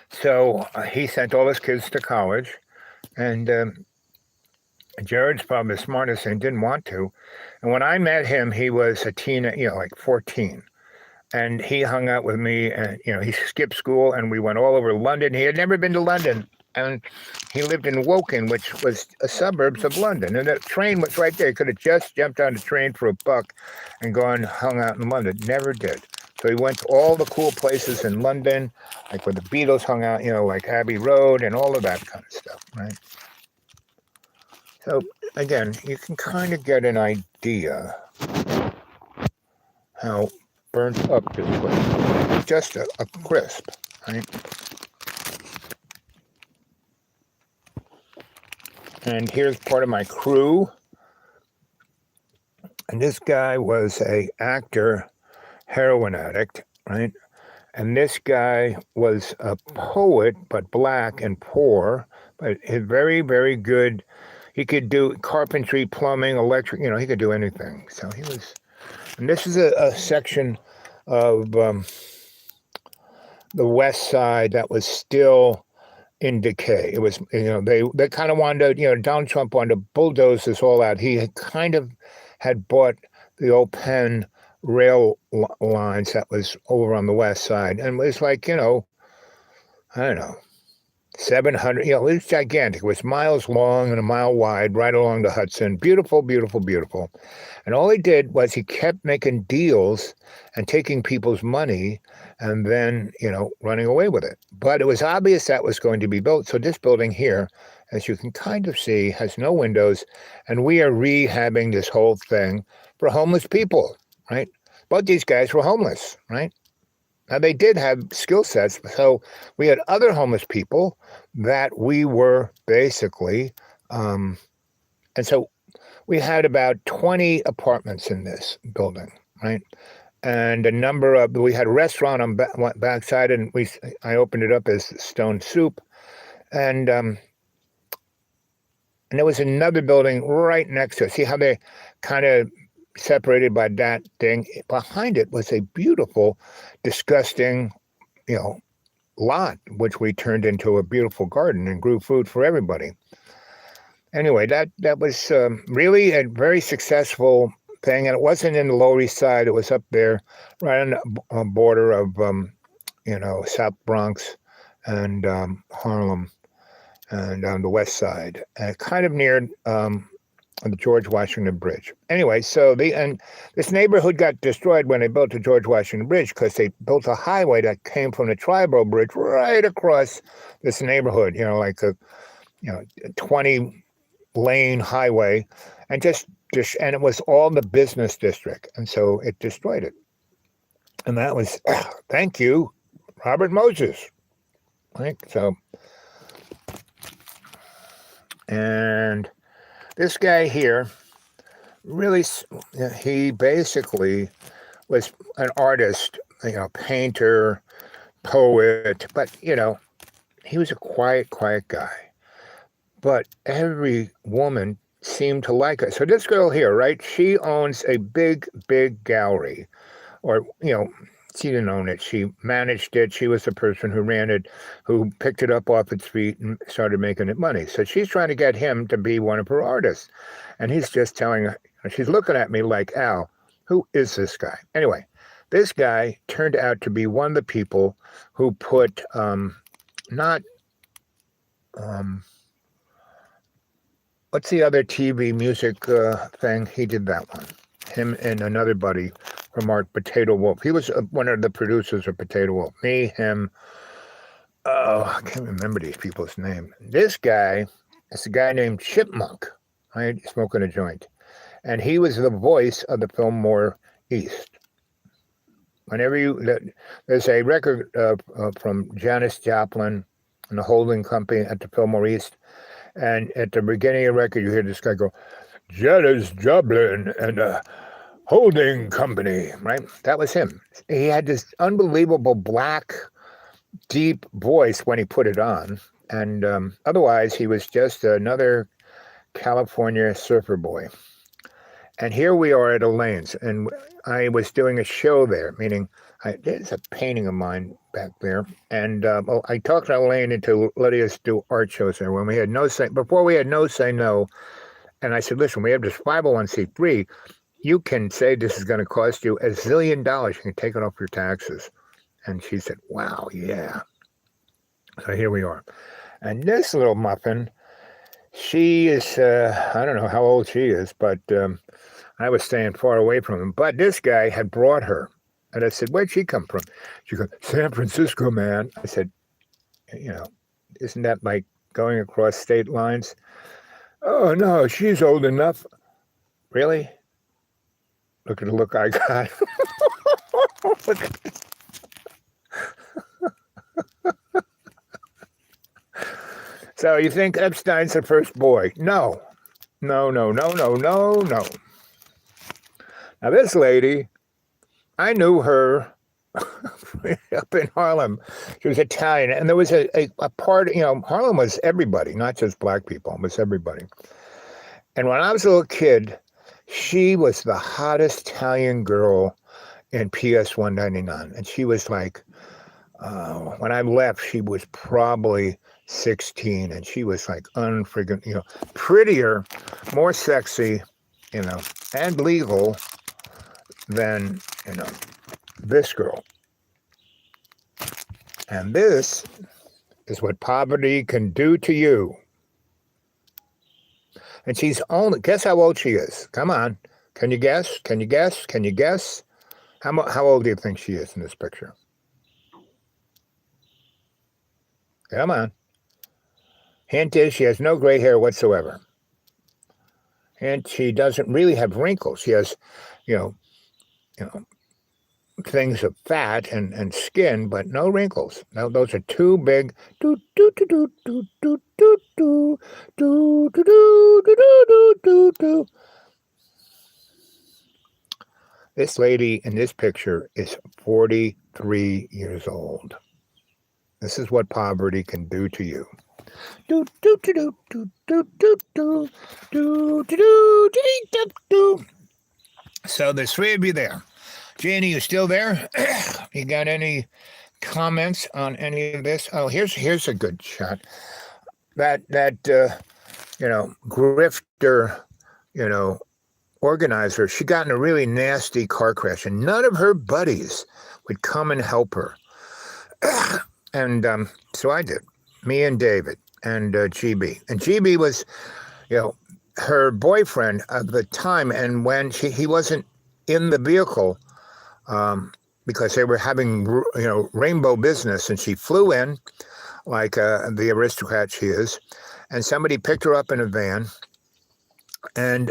so he sent all his kids to college, and Jared's probably the smartest and didn't want to. And when I met him, he was a teen, like 14. And he hung out with me, and he skipped school, and we went all over London. He had never been to London, and he lived in Woking, which was a suburbs of London. And the train was right there. He could have just jumped on the train for $1 and gone hung out in London. Never did. So he went to all the cool places in London, like where the Beatles hung out, like Abbey Road and all of that kind of stuff, right? So again, you can kind of get an idea how burnt up this place. Just a crisp, right? And here's part of my crew. And this guy was a actor, heroin addict, right? And this guy was a poet, but black and poor, but very, very good. He could do carpentry, plumbing, electric, he could do anything. So he was, and this is a section of the West Side that was still in decay. It was, they kind of wanted to, Donald Trump wanted to bulldoze this all out. He had bought the old Penn rail lines that was over on the West Side. And it was like, I don't know, 700, it was gigantic. It was miles long and a mile wide right along the Hudson. Beautiful, beautiful, beautiful. And all he did was he kept making deals and taking people's money and then, running away with it. But it was obvious that was going to be built. So this building here, as you can kind of see, has no windows. And we are rehabbing this whole thing for homeless people, right? Both these guys were homeless, right? Now, they did have skill sets. So we had other homeless people that we were basically, and so we had about 20 apartments in this building, right? And we had a restaurant on backside, and I opened it up as Stone Soup. And there was another building right next to it. See how they kind of separated by that thing? Behind it was a beautiful, disgusting, lot, which we turned into a beautiful garden and grew food for everybody. Anyway, that was really a very successful thing, and it wasn't in the Lower East Side. It was up there, right on the border of, South Bronx and Harlem, and on the West Side, kind of near the George Washington Bridge. Anyway, so this neighborhood got destroyed when they built the George Washington Bridge, because they built a highway that came from the Triborough Bridge right across this neighborhood, like a 20-lane highway, and and it was all the business district, and so it destroyed it. And that was, thank you, Robert Moses. Right? So, and this guy here, really, he basically was an artist, painter, poet, but, he was a quiet guy. But every woman seemed to like it. So this girl here, right, she owns a big gallery, or, she didn't own it. She managed it. She was the person who ran it, who picked it up off its feet and started making it money. So she's trying to get him to be one of her artists. And he's just telling her, she's looking at me like, Al, who is this guy? Anyway, this guy turned out to be one of the people who put, what's the other TV music thing? He did that one. Him and another buddy from our Potato Wolf. He was one of the producers of Potato Wolf. Me, him. Oh, I can't remember these people's name. This guy is a guy named Chipmunk, right? Smoking a joint. And he was the voice of the Fillmore East. There's a record from Janis Joplin and the holding company at the Fillmore East. And at the beginning of the record, you hear this guy go, Janis Joplin and the holding company, right? That was him. He had this unbelievable black, deep voice when he put it on. And otherwise, he was just another California surfer boy. And here we are at Elaine's, and I was doing a show there, meaning there's a painting of mine back there. And I talked Elaine into letting us do art shows there when we had no say, before we had no say no. And I said, listen, we have this 501c3. You can say this is going to cost you $1 zillion. You can take it off your taxes. And she said, wow, yeah. So here we are. And this little muffin, she is, I don't know how old she is, but I was staying far away from him. But this guy had brought her. And I said, where'd she come from? She goes, San Francisco, man. I said, isn't that like going across state lines? Oh, no, she's old enough. Really? Look at the look I got. Look at this. So you think Epstein's the first boy? No. No. Now this lady, I knew her up in Harlem. She was Italian, and there was a part, Harlem was everybody, not just black people, it was everybody. And when I was a little kid, she was the hottest Italian girl in PS 199. And she was like, when I left, she was probably 16, and she was like unfriggin', prettier, more sexy, and legal than, this girl. And this is what poverty can do to you. And she's only, guess how old she is? Come on. Can you guess? Can you guess? Can you guess? How old do you think she is in this picture? Come on. Hint is she has no gray hair whatsoever. And she doesn't really have wrinkles. She has, things of fat and skin, but no wrinkles. Now those are too big. This lady in this picture is 43 years old. This is what poverty can do to you. So there's three of you there. Janie, you still there? You got any comments on any of this? Oh, here's a good shot. That grifter, organizer, she got in a really nasty car crash, and none of her buddies would come and help her. And so I did. Me and David and GB. And GB was, her boyfriend at the time, and when he wasn't in the vehicle, because they were having, rainbow business, and she flew in like the aristocrat she is, and somebody picked her up in a van, and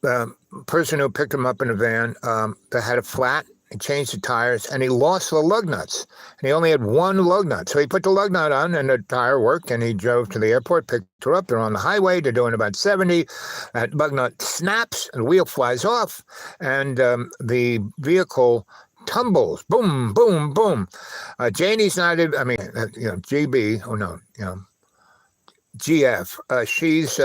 the person who picked him up in a van that had a flat, he changed the tires, and he lost the lug nuts, and he only had one lug nut. So he put the lug nut on, and the tire worked, and he drove to the airport, picked her up. They're on the highway. They're doing about 70. That lug nut snaps, and the wheel flies off, and the vehicle tumbles. Boom, boom, boom. Janie's not, GB, GF. She's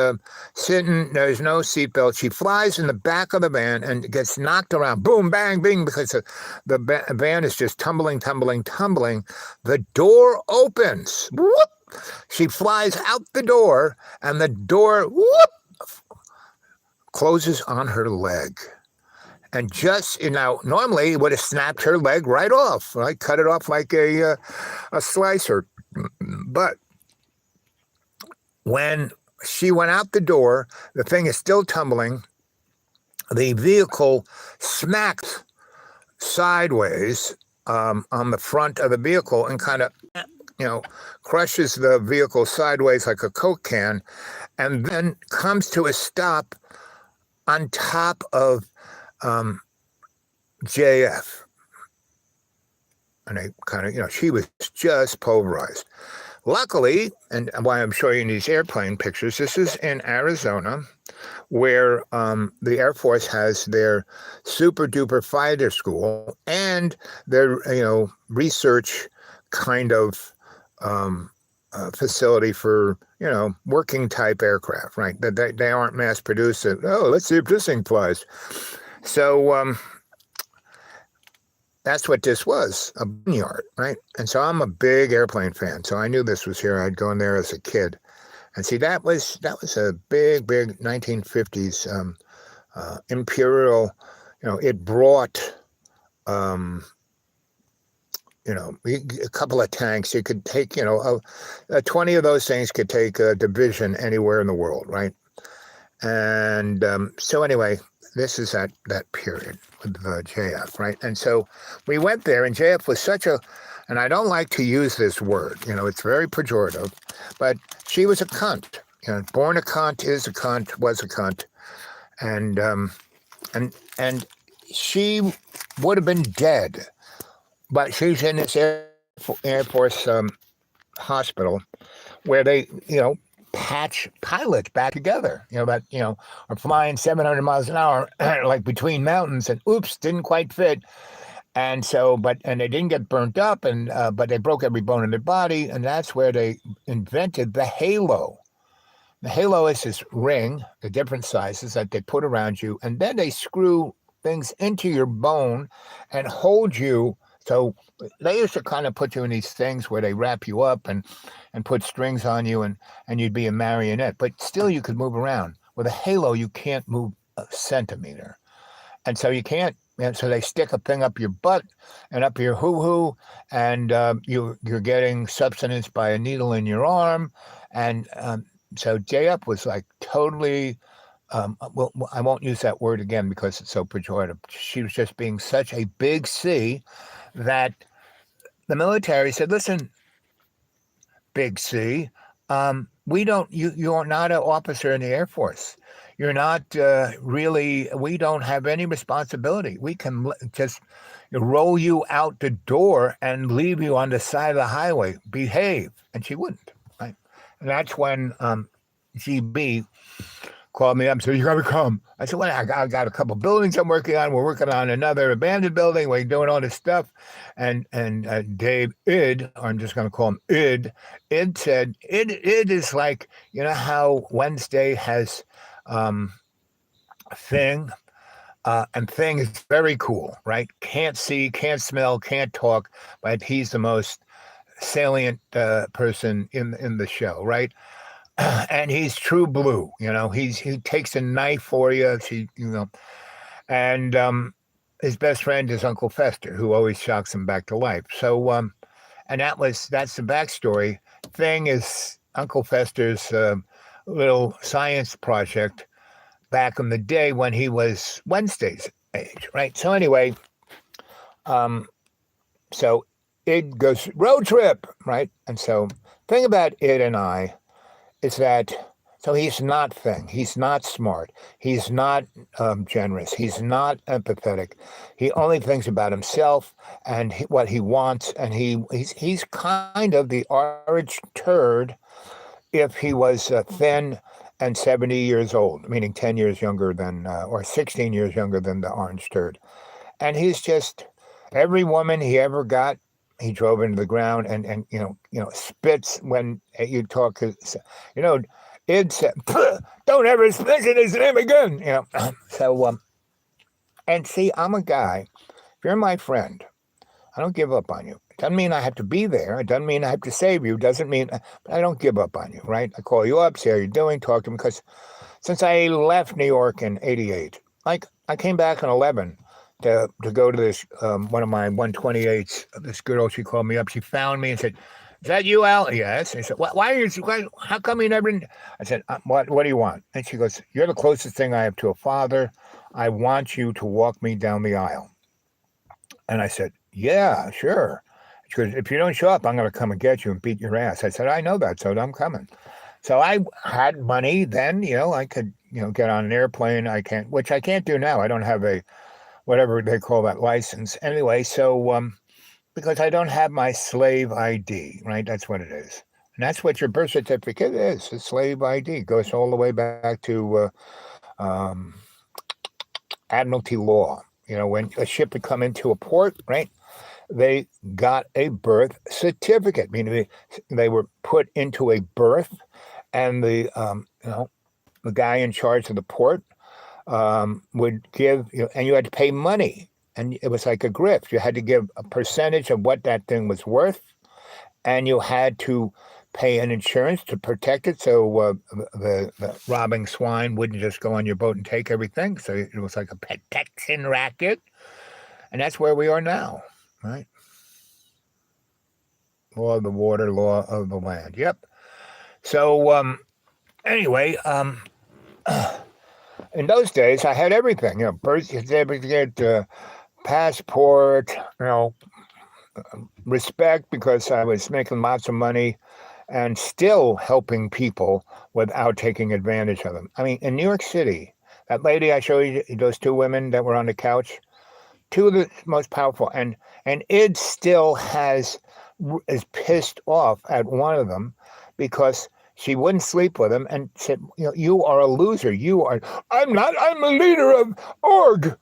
sitting, there's no seatbelt. She flies in the back of the van and gets knocked around. Boom, bang, bing, because the van is just tumbling. The door opens. Whoop! She flies out the door, and the door, whoop, closes on her leg. And just, normally it would have snapped her leg right off, right? Cut it off like a slicer. But when she went out the door. The thing is still tumbling. The vehicle smacked sideways on the front of the vehicle and kind of, crushes the vehicle sideways like a Coke can, and then comes to a stop on top of JF. And I kind of, she was just pulverized. Luckily, and why I'm showing you these airplane pictures, this is in Arizona, where the Air Force has their super duper fighter school and their, research kind of facility for, working type aircraft, right? They aren't mass produced. Oh, let's see if this thing flies. So that's what this was, a barnyard, right? And so I'm a big airplane fan. So I knew this was here. I'd gone there as a kid. And see, that was a big 1950s Imperial, it brought, a couple of tanks. You could take, 20 of those things could take a division anywhere in the world, right? And so anyway, this is that period with JF, right? And so we went there, and JF was and I don't like to use this word, it's very pejorative, but she was a cunt. Born a cunt, is a cunt, was a cunt, and she would have been dead, but she's in this Air Force hospital where they, patch pilots back together, that, are flying 700 miles an hour, like between mountains, and oops, didn't quite fit. And so, and they didn't get burnt up, but they broke every bone in their body. And that's where they invented the halo. The halo is this ring, the different sizes that they put around you. And then they screw things into your bone and hold you. So they used to kind of put you in these things where they wrap you up and put strings on you, and you'd be a marionette, but still you could move around. With a halo, you can't move a centimeter. And so you can't, and so they stick a thing up your butt and up your hoo-hoo, and you're getting sustenance by a needle in your arm. And so JF was like totally, well, I won't use that word again because it's so pejorative. She was just being such a big C that the military said, listen, Big C, you're not an officer in the Air Force. You're not really, we don't have any responsibility. We can just roll you out the door and leave you on the side of the highway. Behave. And she wouldn't. Right? And that's when GB called me up and said, you got to come. I said, well, I got a couple buildings I'm working on. We're working on another abandoned building. We're doing all this stuff. And Dave Id, or I'm just going to call him Id said, Id is like, how Wednesday has Thing, and Thing is very cool, right? Can't see, can't smell, can't talk, but he's the most salient person in the show, right? And he's true blue, he takes a knife for you, and his best friend is Uncle Fester, who always shocks him back to life. So, and that's the backstory. Thing is Uncle Fester's little science project back in the day when he was Wednesday's age, right? So anyway, so Id goes road trip, right? And so thing about Id and I is that, so he's not Thing. He's not smart. He's not generous. He's not empathetic. He only thinks about himself and what he wants. And he's kind of the orange turd if he was thin and 70 years old, meaning 10 years younger than, or 16 years younger than the orange turd. And he's just, every woman he ever got, he drove into the ground and spits when you talk. Id said, don't ever mention his name again. So, and see, I'm a guy, if you're my friend, I don't give up on you. It doesn't mean I have to be there. It doesn't mean I have to save you. It doesn't mean, but I don't give up on you, right? I call you up, see how you're doing, talk to me, because since I left New York in 88, like I came back in 11, to go to this, one of my 128s, this girl, she called me up. She found me and said, Is that you, Al? Yes. I said, why are you, how come you never, I said, what do you want? And she goes, you're the closest thing I have to a father. I want you to walk me down the aisle. And I said, yeah, sure. She goes, if you don't show up, I'm going to come and get you and beat your ass. I said, I know that, so I'm coming. So I had money then, I could, get on an airplane. Which I can't do now. I don't have a, whatever they call that license. Anyway, so, because I don't have my slave ID, right? That's what it is. And that's what your birth certificate is, a slave ID. It goes all the way back to Admiralty law. When a ship would come into a port, right, they got a birth certificate, meaning they were put into a berth, and the guy in charge of the port would give, and you had to pay money. And it was like a grift. You had to give a percentage of what that thing was worth, and you had to pay an insurance to protect it, so the robbing swine wouldn't just go on your boat and take everything. So it was like a protection racket, and that's where we are now, right? Law of the water, law of the land. Yep. So anyway, in those days, I had everything. Birth certificate, passport, respect, because I was making lots of money and still helping people without taking advantage of them. I mean, in New York City, that lady I showed you, those two women that were on the couch, two of the most powerful, and Id still is pissed off at one of them because she wouldn't sleep with him and said, you are a loser. I'm not, I'm a leader of org.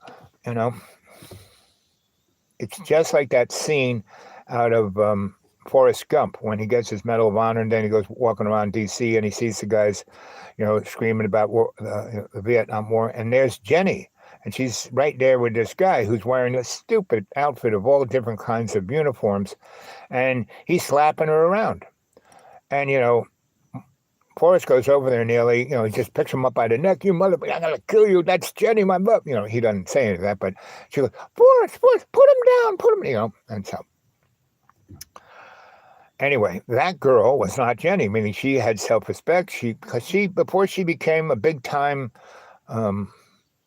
It's just like that scene out of Forrest Gump when he gets his Medal of Honor, and then he goes walking around D.C. and he sees the guys, screaming about the Vietnam War. And there's Jenny, and she's right there with this guy who's wearing a stupid outfit of all different kinds of uniforms, and he's slapping her around. And, Forrest goes over there nearly, he just picks him up by the neck. You mother, I'm going to kill you. That's Jenny, my love. He doesn't say any of that, but she goes, Forrest, put him down, and so. Anyway, that girl was not Jenny, meaning she had self-respect. Before she became a big-time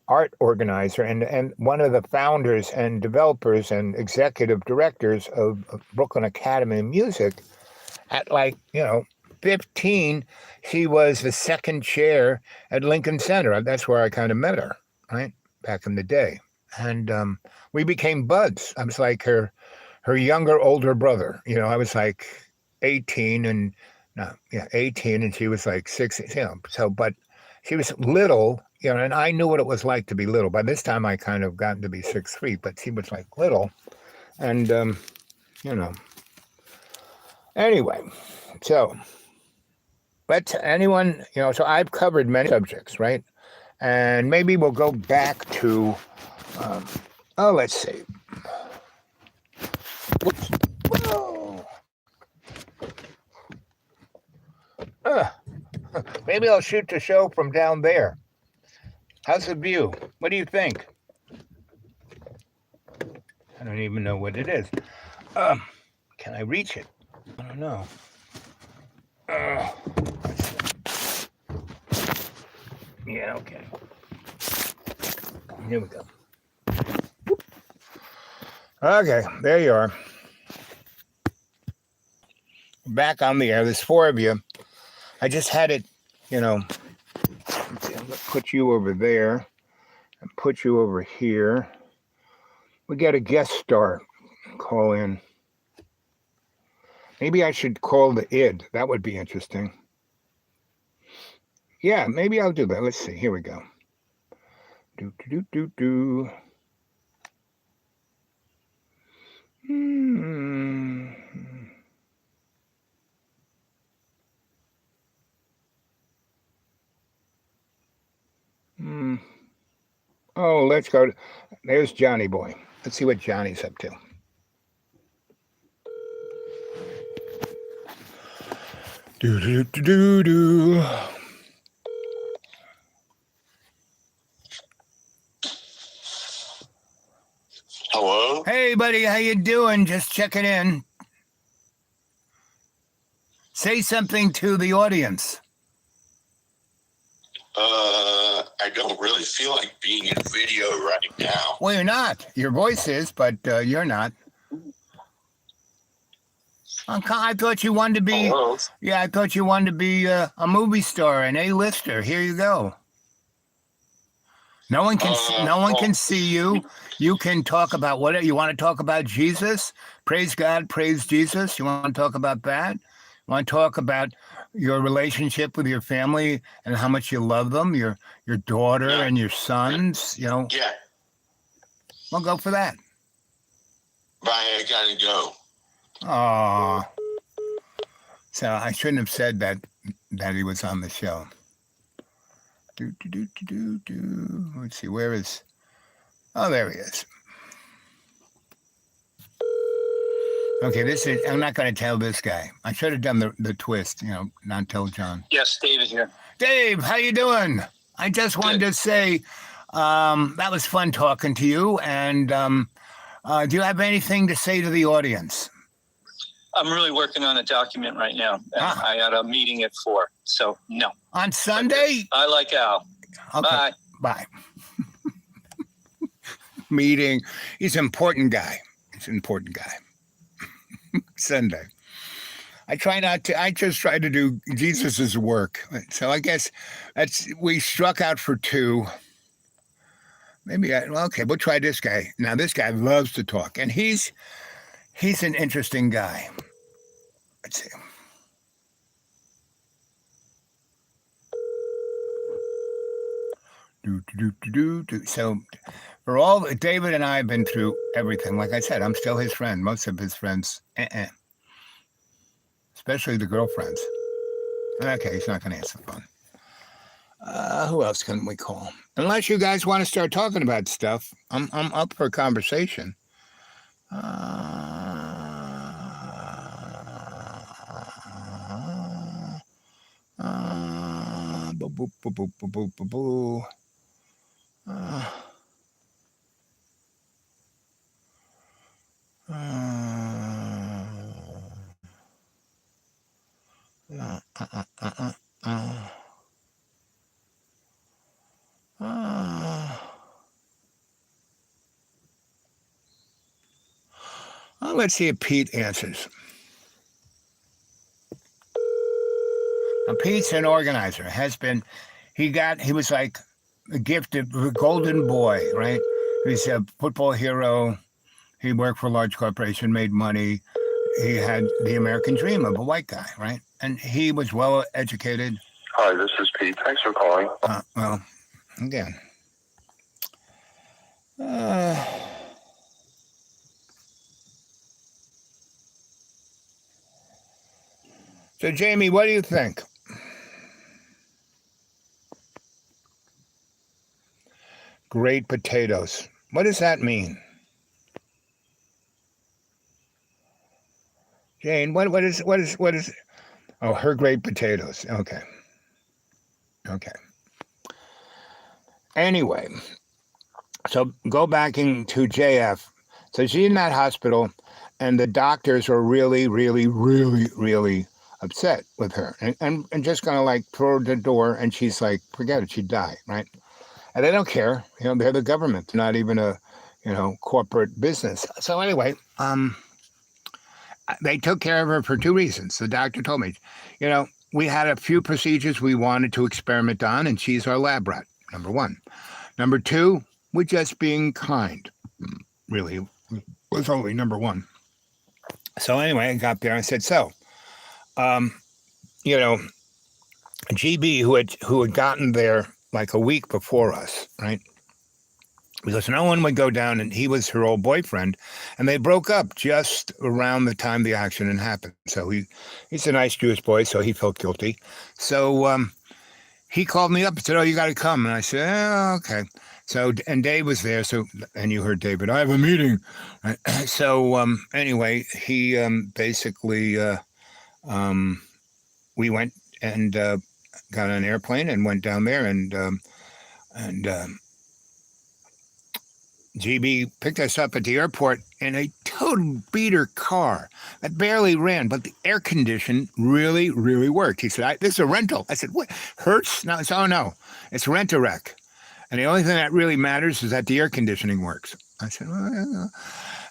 art organizer and one of the founders and developers and executive directors of Brooklyn Academy of Music, at 15, she was the second chair at Lincoln Center. That's where I kind of met her, right, back in the day. And we became buds. I was like her younger, older brother. I was like 18 and 18, and she was like 16. So, but she was little, and I knew what it was like to be little. By this time, I kind of gotten to be 6'3", but she was like little, and Anyway, so. But anyone, so I've covered many subjects, right? And maybe we'll go back to, let's see. Whoops. Whoa. Maybe I'll shoot the show from down there. How's the view? What do you think? I don't even know what it is. Can I reach it? I don't know. Yeah, okay. Here we go. Okay, there you are. Back on the air. There's 4 of you. I just had it, let's see, I'm going to put you over there and put you over here. We got a guest star call in. Maybe I should call the id. That would be interesting. Yeah, maybe I'll do that. Let's see. Here we go. Do. Oh, let's go. There's Johnny Boy. Let's see what Johnny's up to. Do. Hello? Hey, buddy, how you doing? Just checking in. Say something to the audience. I don't really feel like being in video right now. Well, you're not. Your voice is, but you're not. I thought you wanted to be. Hello? Yeah, I thought you wanted to be a movie star, an A-lister. Here you go. No one can. No one can see you. You can talk about whatever you want to talk about. Jesus, praise God, praise Jesus. You want to talk about that? You want to talk about your relationship with your family and how much you love them, your daughter and your sons. You know. Yeah. Well, go for that. Bye, I gotta go. Aw. So I shouldn't have said that he was on the show. Let's see, where is... Oh, there he is. Okay, I'm not going to tell this guy. I should have done the twist, not tell John. Yes, David here. Dave, how you doing? I just wanted to say that was fun talking to you. And do you have anything to say to the audience? I'm really working on a document right now. I had a meeting at 4, so no. On Sunday? I like Al. Okay. Bye. Meeting. He's an important guy. Sunday. I just try to do Jesus's work. So I guess we struck out for 2. Maybe we'll try this guy. Now this guy loves to talk, and he's an interesting guy. Let's see. So for all David and I have been through everything. Like I said, I'm still his friend. Most of his friends, especially the girlfriends. Okay, he's not going to answer the phone. Who else can we call? Unless you guys want to start talking about stuff, I'm up for a conversation. Let's see if Pete answers. Now, Pete's an organizer. Has been. He was like a gifted golden boy, right? He's a football hero. He worked for a large corporation, made money. He had the American dream of a white guy, right? And he was well educated. Hi, this is Pete. Thanks for calling. Well, again. So, Jamie, what do you think? Great potatoes. What does that mean? Jane, what is? Oh, her great potatoes. Okay. Anyway, so go back into JF. So she's in that hospital, and the doctors are really, really, really, really upset with her, and just gonna like throw her to the door, and she's like, forget it, she'd die, right? And they don't care, they're the government, they're not even a, corporate business. So anyway, they took care of her for 2 reasons. The doctor told me, we had a few procedures we wanted to experiment on, and she's our lab rat, number 1. Number 2, we're just being kind. Really was only number 1. So anyway, I got there and I said, so, GB, who had gotten there like a week before us, right? Because no one would go down, and he was her old boyfriend, and they broke up just around the time the accident happened. So he's a nice Jewish boy, so he felt guilty. So he called me up and said, oh, you got to come. And I said, oh, okay. So, and Dave was there. So, and you heard David, I have a meeting. Right? So anyway, he basically, we went and got on an airplane and went down there and GB picked us up at the airport in a total beater car that barely ran, but the air condition really, really worked. He said, this is a rental. I said, what? Hertz? No, it's, oh no, it's Rent-A-Wreck. And the only thing that really matters is that the air conditioning works. I said, well,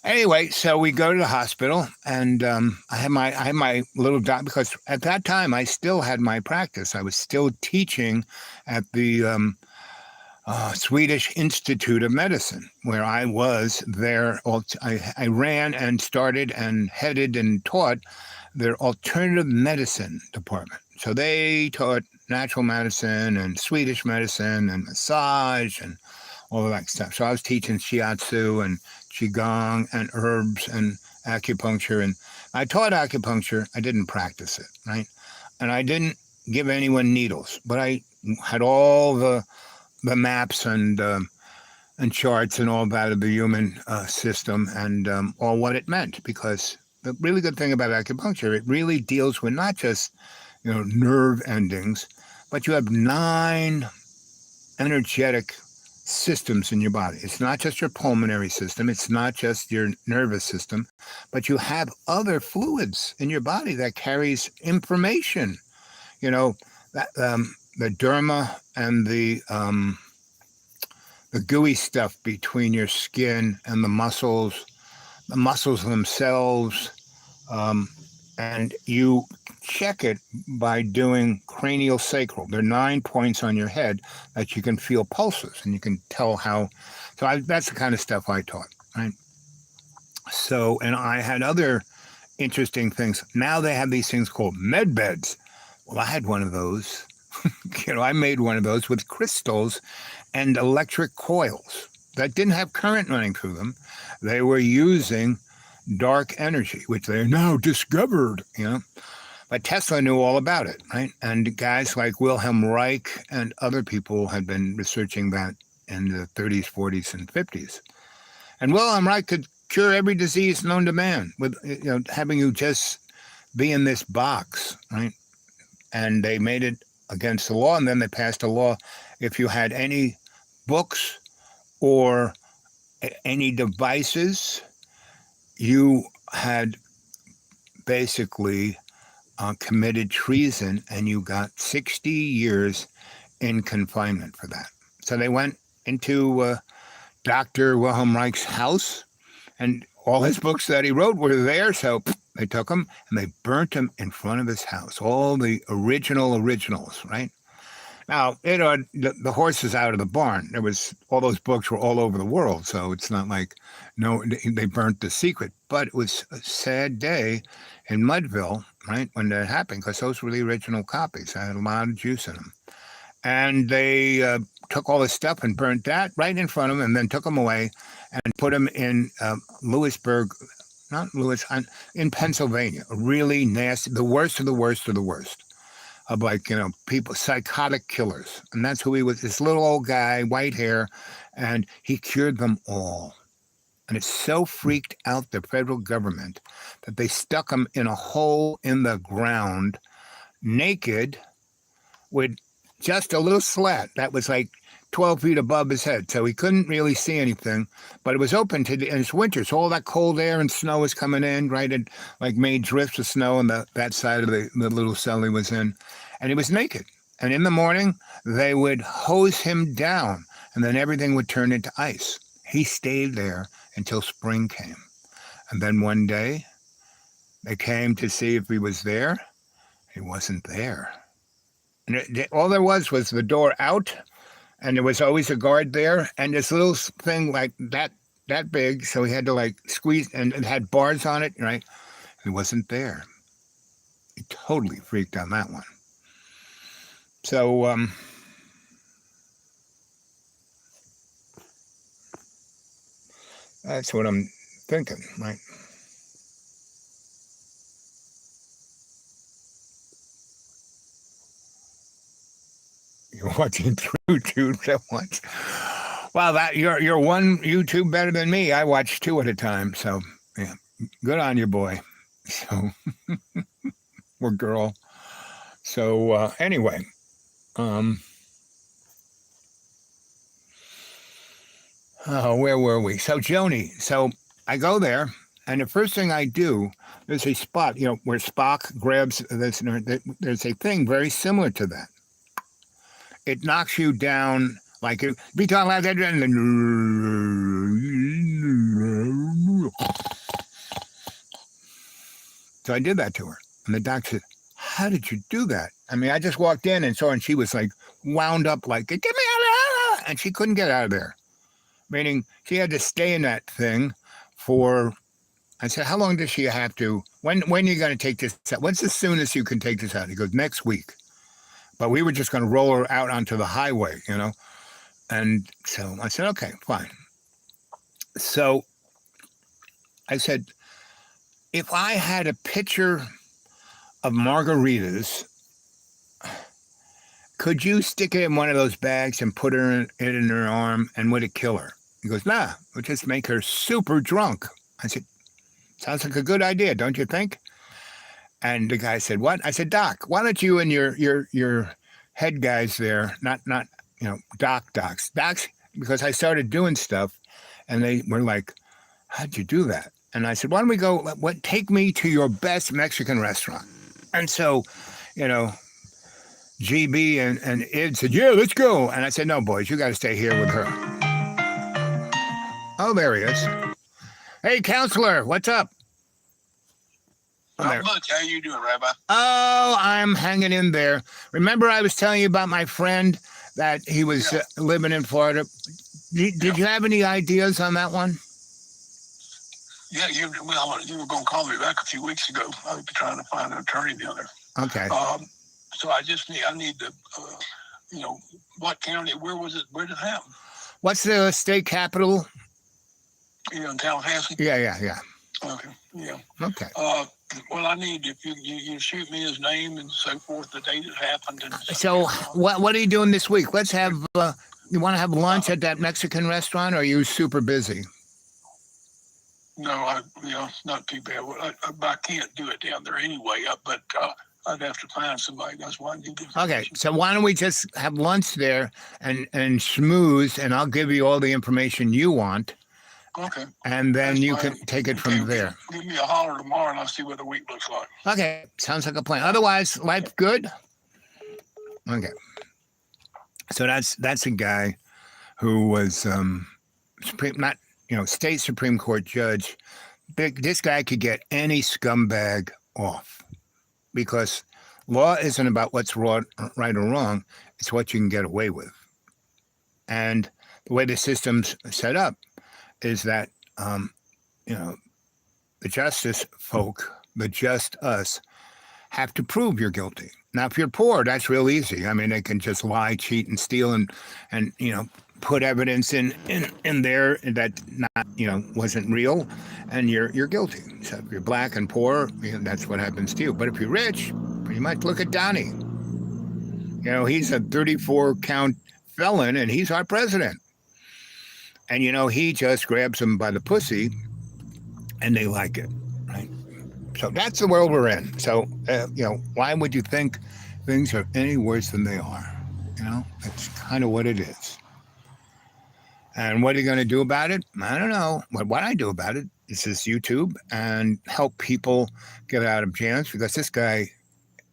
anyway, so we go to the hospital, and I had my little doc, because at that time I still had my practice. I was still teaching at the Swedish Institute of Medicine, where I was there. I ran and started and headed and taught their alternative medicine department. So they taught natural medicine and Swedish medicine and massage and all of that stuff. So I was teaching shiatsu and qigong and herbs and acupuncture. And I taught acupuncture. I didn't practice it, right? And I didn't give anyone needles, but I had all the maps and charts and all that of the human system and all what it meant. Because the really good thing about acupuncture, it really deals with not just nerve endings, but you have 9 energetic systems in your body. It's not just your pulmonary system. It's not just your nervous system, but you have other fluids in your body that carries information. That the derma and the gooey stuff between your skin and the muscles themselves, and you check it by doing cranial sacral. There are 9 points on your head that you can feel pulses, and you can tell how. So that's the kind of stuff I taught, right? So, and I had other interesting things. Now they have these things called med beds. Well, I had one of those. I made one of those with crystals and electric coils that didn't have current running through them. They were using dark energy, which they now discovered, But Tesla knew all about it, right? And guys like Wilhelm Reich and other people had been researching that in the 30s, 40s, and 50s. And Wilhelm Reich could cure every disease known to man with, having you just be in this box, right? And they made it against the law, and then they passed a law if you had any books or any devices, you had basically committed treason, and you got 60 years in confinement for that. So they went into Dr. Wilhelm Reich's house, and all his books that he wrote were there, so they took them and they burnt them in front of his house, all the originals, right? Now, the horse is out of the barn. All those books were all over the world, so it's not like, they burnt The Secret. But it was a sad day in Mudville, right, when that happened, because those were the original copies. I had a lot of juice in them. And they took all this stuff and burnt that right in front of them, and then took them away and put them in in Pennsylvania, a really nasty, the worst of the worst of the worst. Of people, psychotic killers. And that's who he was, this little old guy, white hair, and he cured them all. And it so freaked out the federal government that they stuck him in a hole in the ground, naked, with just a little slat that was like 12 feet above his head. So he couldn't really see anything, but it was open and it's winter. So all that cold air and snow was coming in, right? It made drifts of snow on that side of the little cell he was in. And he was naked. And in the morning, they would hose him down, and then everything would turn into ice. He stayed there until spring came. And then one day, they came to see if he was there. He wasn't there. And all there was the door out, and there was always a guard there, and this little thing like that big, so he had to squeeze, and it had bars on it, right? He wasn't there. He totally freaked on that one. So, that's what I'm thinking, right? You're watching through tubes at once. Well, you're one YouTube better than me. I watch 2 at a time. So, yeah, good on you, boy. So, or girl. So, anyway, Oh, where were we? So Joni. So I go there, and the first thing I do, there's a spot, where Spock grabs this. There's a thing very similar to that. It knocks you down like be talking like that, and so I did that to her, and the doc said, "How did you do that?" I mean, I just walked in and saw her, and she was like wound up, like, "Get me out of there!" And she couldn't get out of there. Meaning she had to stay in that thing for, I said, "How long does she have to, when are you going to take this out? What's the soonest you can take this out?" He goes, "Next week." But we were just going to roll her out onto the highway, And so I said, "Okay, fine." So I said, if I had a pitcher of margaritas, could you stick it in one of those bags and put it in her arm, and would it kill her? He goes, "Nah, it would just make her super drunk." I said, "Sounds like a good idea, don't you think?" And the guy said, "What?" I said, "Doc, why don't you and your head guys there, not docs, because I started doing stuff, and they were like, 'How'd you do that?' And I said, 'Why don't we go? Take me to your best Mexican restaurant?' And so, GB and Id said, 'Yeah, let's go.' And I said, 'No, boys, you got to stay here with her.'" Oh, there he is. "Hey, counselor, what's up?" Not much. How you doing, Rabbi? "Oh, I'm hanging in there. Remember I was telling you about my friend that he was living in Florida? Did you have any ideas on that one?" Yeah, you were going to call me back a few weeks ago. I was trying to find an attorney down there. Okay. So I need to, what county? Where was it? Where did it happen? What's the state capital? In Tallahassee. Yeah. Okay. Yeah. Okay. Well, I need, if you shoot me his name and so forth, the date it happened. And So what are you doing this week? Let's have. You want to have lunch at that Mexican restaurant, or are you super busy? No, it's not too bad. I can't do it down there anyway. But I'd have to find somebody. That's why I need to. Okay, so why don't we just have lunch there and schmooze, and I'll give you all the information you want. Okay. And then you can take it from there. Give me a holler tomorrow, and I'll see what the week looks like. Okay, sounds like a plan. Otherwise, life good? Okay. So that's a guy who was state Supreme Court judge. This guy could get any scumbag off, because law isn't about what's right or wrong. It's what you can get away with. And the way the system's set up is that, the justice folk, the just us, have to prove you're guilty. Now, if you're poor, that's real easy. I mean, they can just lie, cheat, and steal, and put evidence in there that wasn't real, and you're guilty. So if you're black and poor, that's what happens to you. But if you're rich, pretty much look at Donnie. He's a 34-count felon, and he's our president. And he just grabs them by the pussy, and they like it, right? So that's the world we're in. So why would you think things are any worse than they are? That's kind of what it is. And what are you going to do about it? I don't know. What I do about it is this YouTube and help people get out of jams, because this guy,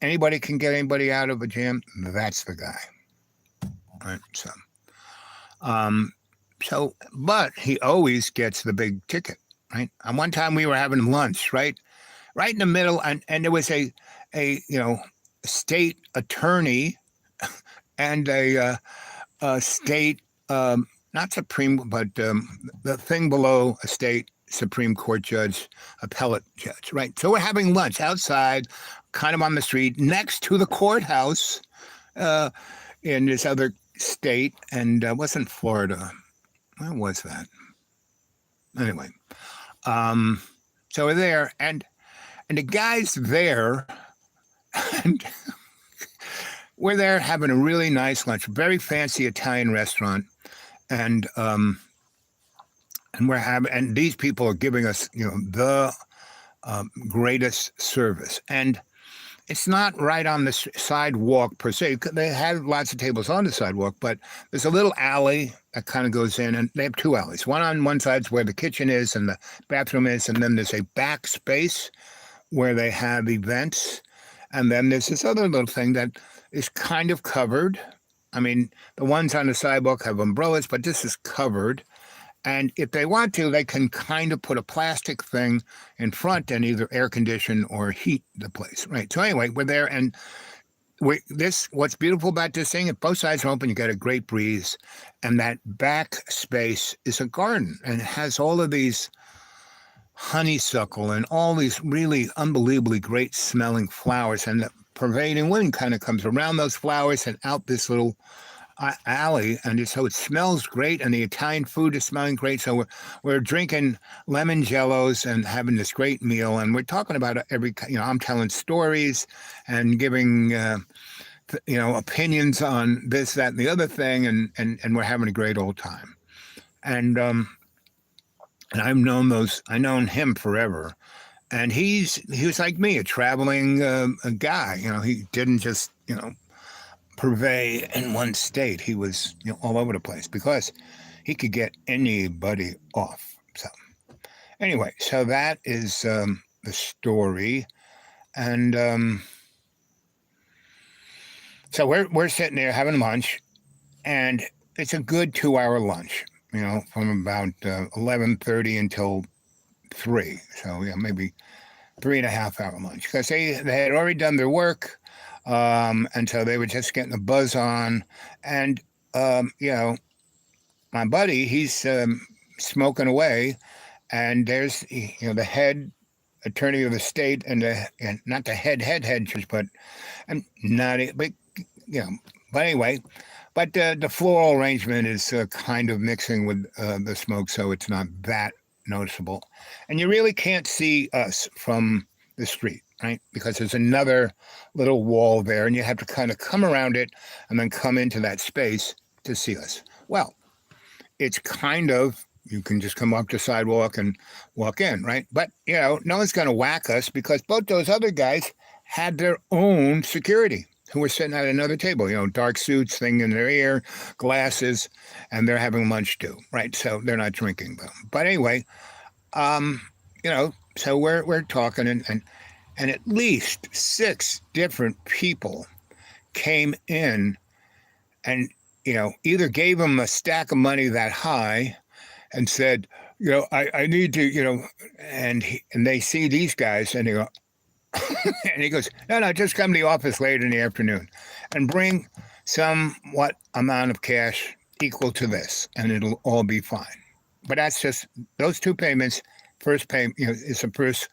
anybody can get anybody out of a jam. That's the guy. Right. But he always gets the big ticket, right? And one time we were having lunch, right in the middle, and there was a state attorney and a state, not Supreme, but the thing below a state Supreme Court judge, appellate judge, right? So we're having lunch outside, kind of on the street, next to the courthouse in this other state, and wasn't Florida. Where was that? Anyway, so we're there, and the guy's there, and we're there having a really nice lunch, very fancy Italian restaurant, and we're having, and these people are giving us, the greatest service. And it's not right on the sidewalk per se. They have lots of tables on the sidewalk, but there's a little alley that kind of goes in, and they have two alleys. One on one side is where the kitchen is and the bathroom is, and then there's a back space where they have events. And then there's this other little thing that is kind of covered. I mean, the ones on the sidewalk have umbrellas, but this is covered. And if they want to, they can kind of put a plastic thing in front and either air condition or heat the place, right? So anyway, we're there, and what's beautiful about this thing, if both sides are open, you get a great breeze, and that back space is a garden, and it has all of these honeysuckle and all these really unbelievably great smelling flowers, and the pervading wind kind of comes around those flowers and out this little alley, and so it smells great, and the Italian food is smelling great. So we're drinking lemon jellos and having this great meal, and we're talking about I'm telling stories and giving opinions on this, that, and the other thing, and we're having a great old time. And I've known him forever, and he was like me, a traveling a guy. He didn't just purvey in one state. He was all over the place because he could get anybody off. So anyway, so that is the story, and so we're sitting there having lunch, and it's a good 2-hour lunch, from about 11:30 until 3. So maybe 3.5-hour lunch, because they had already done their work. And so they were just getting the buzz on, and my buddy, he's smoking away, and there's the head attorney of the state, and not the head judge, but anyway, but the floral arrangement is kind of mixing with the smoke, so it's not that noticeable, and you really can't see us from the street, right? Because there's another little wall there, and you have to kind of come around it and then come into that space to see us. Well, it's kind of, you can just come up the sidewalk and walk in, right? But, no one's going to whack us, because both those other guys had their own security who were sitting at another table, dark suits, thing in their ear, glasses, and they're having lunch too, right? So they're not drinking them. But anyway, so we're talking, and at least 6 different people came in and, either gave him a stack of money that high and said, I need to, and they see these guys, and they go, and he goes, no, just come to the office later in the afternoon and bring somewhat amount of cash equal to this, and it'll all be fine. But that's just those 2 payments. First payment, is the first.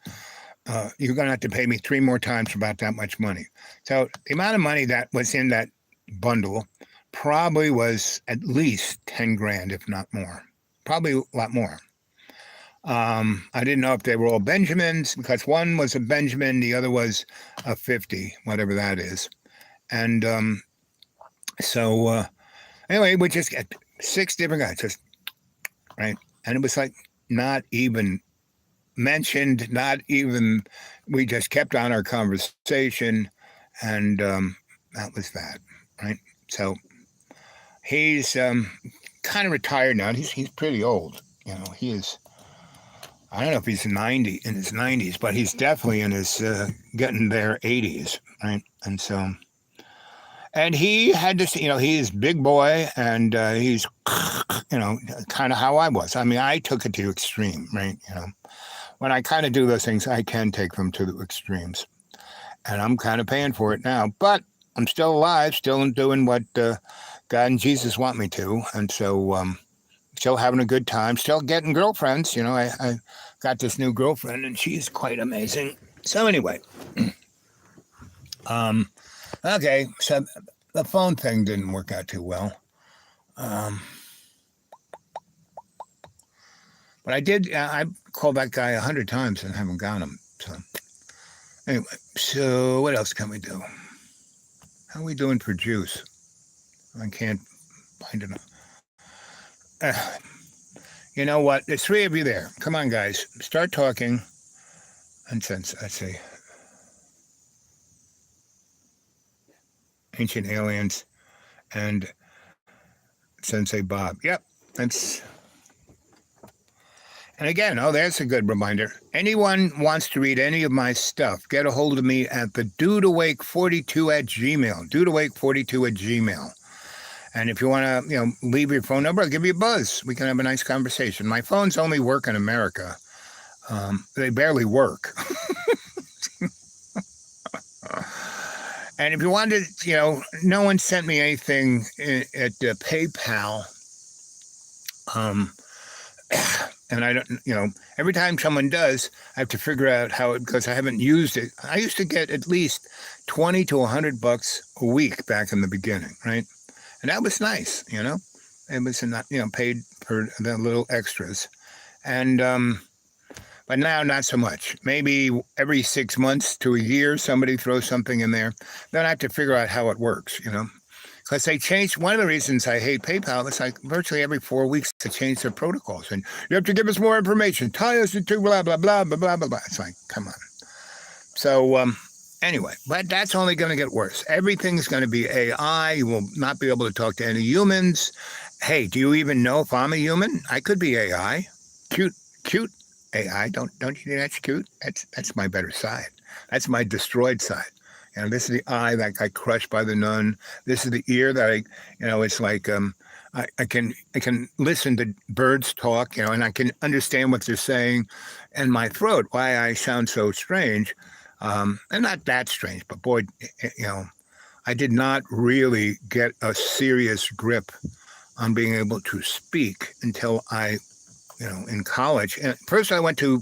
You're going to have to pay me 3 more times for about that much money. So the amount of money that was in that bundle probably was at least 10 grand, if not more. Probably a lot more. I didn't know if they were all Benjamins, because one was a Benjamin, the other was a 50, whatever that is. And so anyway, we just got 6 different guys, just right. And it was like not even mentioned, we just kept on our conversation, and that was that, right? So he's kind of retired now. He's pretty old, he is, I don't know if he's in his 90s, but he's definitely in his getting their 80s, right? And so, and he had this, he's big boy, and he's kind of how I was. I mean, I took it to extreme, right? When I kind of do those things, I can take them to the extremes, and I'm kind of paying for it now. But I'm still alive, still doing what God and Jesus want me to, and so still having a good time, still getting girlfriends. I got this new girlfriend, and she's quite amazing. So anyway, okay, so the phone thing didn't work out too well. But I did, I called that guy 100 times and haven't got him. So anyway, so what else can we do? How are we doing for juice? I can't find enough. You know what? There's 3 of you there. Come on, guys. Start talking. And since, let's see. Ancient Aliens, and Sensie Bob. Yep, that's. And again, there's a good reminder. Anyone wants to read any of my stuff, get a hold of me at the dudeawake42@gmail. Dudeawake42@gmail. And if you want to, leave your phone number, I'll give you a buzz. We can have a nice conversation. My phones only work in America. They barely work. And if you wanted, no one sent me anything at PayPal. And I don't, every time someone does, I have to figure out how it, because I haven't used it. I used to get at least $20 to $100 a week back in the beginning, right? And that was nice, it was not, paid for the little extras. And, but now not so much. Maybe every 6 months to a year, somebody throws something in there. Then I have to figure out how it works, because they changed. One of the reasons I hate PayPal is like virtually every 4 weeks they change their protocols, and you have to give us more information, tie us into blah blah blah blah blah blah blah. It's like, come on. So anyway, but that's only going to get worse. Everything's going to be AI. You will not be able to talk to any humans. Hey, do you even know if I'm a human? I could be AI. Cute AI. Don't you think that's cute? That's my better side. That's my destroyed side. This is the eye that got crushed by the nun. This is the ear that it's like I can listen to birds talk, and I can understand what they're saying. And my throat, why I sound so strange, and not that strange, but boy, I did not really get a serious grip on being able to speak until I, in college. And first I went to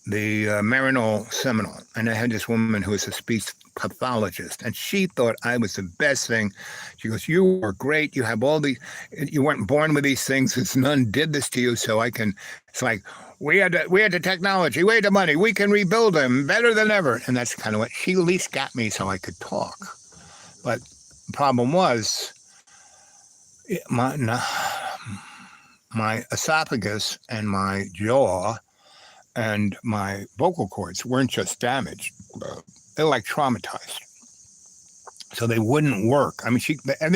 the Maryknoll Seminole, and I had this woman who was a speech pathologist, and she thought I was the best thing. She goes, "You are great. You have all you weren't born with these things. This nun did this to you, so I can." It's like we had the technology, we had the money, we can rebuild them better than ever, and that's kind of what she at least got me, so I could talk. But the problem was my esophagus and my jaw and my vocal cords weren't just damaged, they were like traumatized. So they wouldn't work. I mean,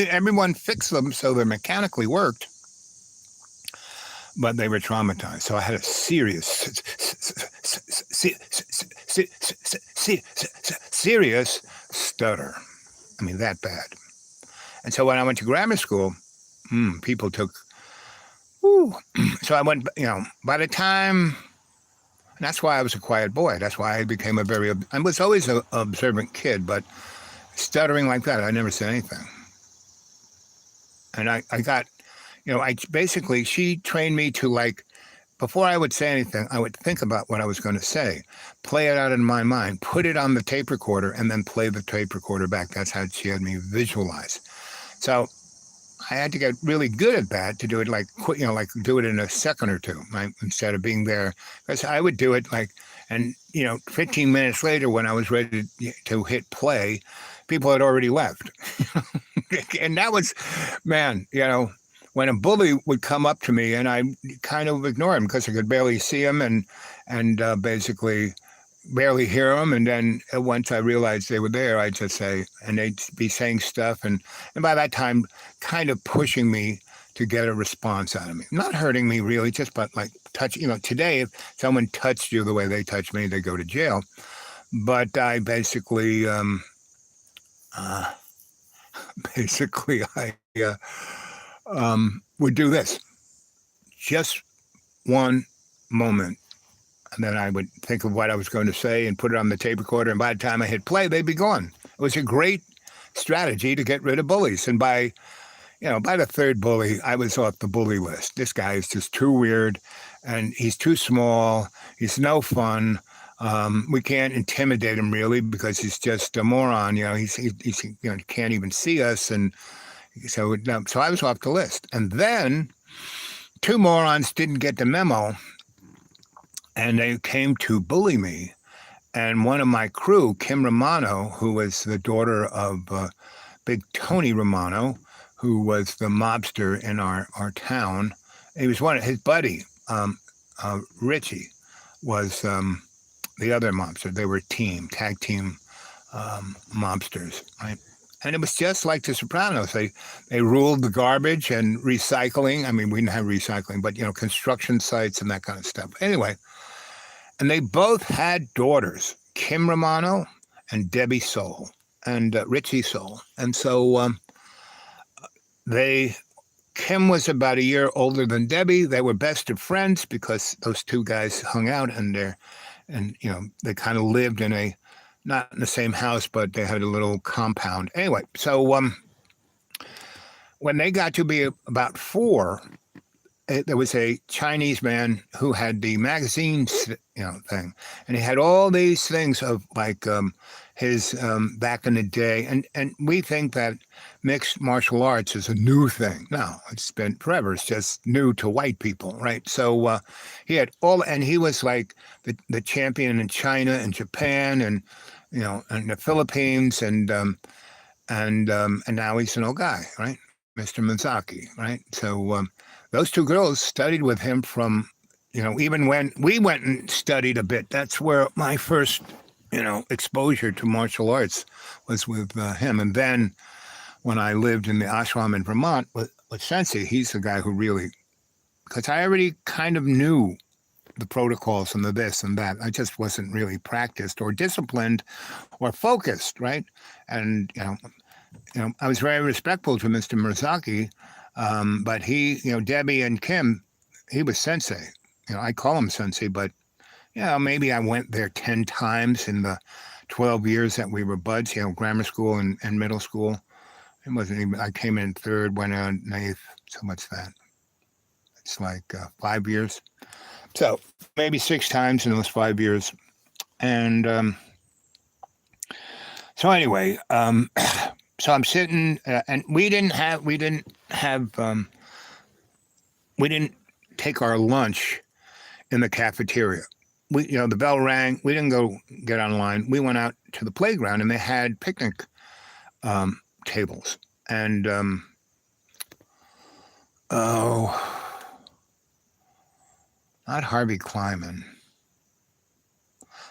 everyone fixed them so they mechanically worked, but they were traumatized. So I had a serious stutter. I mean, that bad. And so when I went to grammar school, people took, so I went, by the time, and that's why I was a quiet boy. That's why I became I was always an observant kid, but stuttering like that, I never said anything. And I got, she trained me to before I would say anything, I would think about what I was going to say, play it out in my mind, put it on the tape recorder, and then play the tape recorder back. That's how she had me visualize. So I had to get really good at that to do it do it in a second or two, right? Instead of being there. Because I would do it 15 minutes later when I was ready to hit play, people had already left. And that was, man, when a bully would come up to me and I kind of ignore him because I could barely see him and basically barely hear them. And then once I realized they were there, I'd just say, and they'd be saying stuff. And by that time, kind of pushing me to get a response out of me. Not hurting me really, just but touch, today, if someone touched you the way they touched me, they go to jail. But I basically, would do this. Just one moment. And then I would think of what I was going to say and put it on the tape recorder. And by the time I hit play, they'd be gone. It was a great strategy to get rid of bullies. And by the third bully, I was off the bully list. This guy is just too weird, and he's too small. He's no fun. We can't intimidate him really because he's just a moron. He can't even see us. And so I was off the list. And then 2 morons didn't get the memo. And they came to bully me. And one of my crew, Kim Romano, who was the daughter of Big Tony Romano, who was the mobster in our town. He was his buddy, Richie, was the other mobster. They were tag team mobsters, right? And it was just like The Sopranos. They ruled the garbage and recycling. I mean, we didn't have recycling, but, construction sites and that kind of stuff. Anyway, and they both had daughters, Kim Romano and Debbie Soul and Richie Soul. And so Kim was about a year older than Debbie. They were best of friends because those two guys hung out they kind of lived not in the same house, but they had a little compound. Anyway, so when they got to be about 4, there was a Chinese man who had the magazine, thing, and he had all these things of like his back in the day, and we think that mixed martial arts is a new thing. No, it's been forever. It's just new to white people, right? So he had and he was like the champion in China and Japan and and the Philippines and now he's an old guy, right? Mr. Miyazaki, right? So those two girls studied with him from, even when we went and studied a bit. That's where my first, exposure to martial arts was with him. And then when I lived in the ashram in Vermont with Sensie, he's the guy who really, because I already kind of knew the protocols and the this and that. I just wasn't really practiced or disciplined or focused, right? And, I was very respectful to Mr. Miyazaki, but he, Debbie and Kim, he was sensei. I call him sensei, but, maybe I went there 10 times in the 12 years that we were buds, grammar school and middle school. It wasn't even, I came in 3rd, went on 8th, so much that. It's like 5 years. So maybe 6 times in those 5 years. And so anyway, so I'm sitting, and we didn't take our lunch in the cafeteria. We, the bell rang. We didn't go get online. We went out to the playground, and they had picnic tables. And not Harvey Kleiman.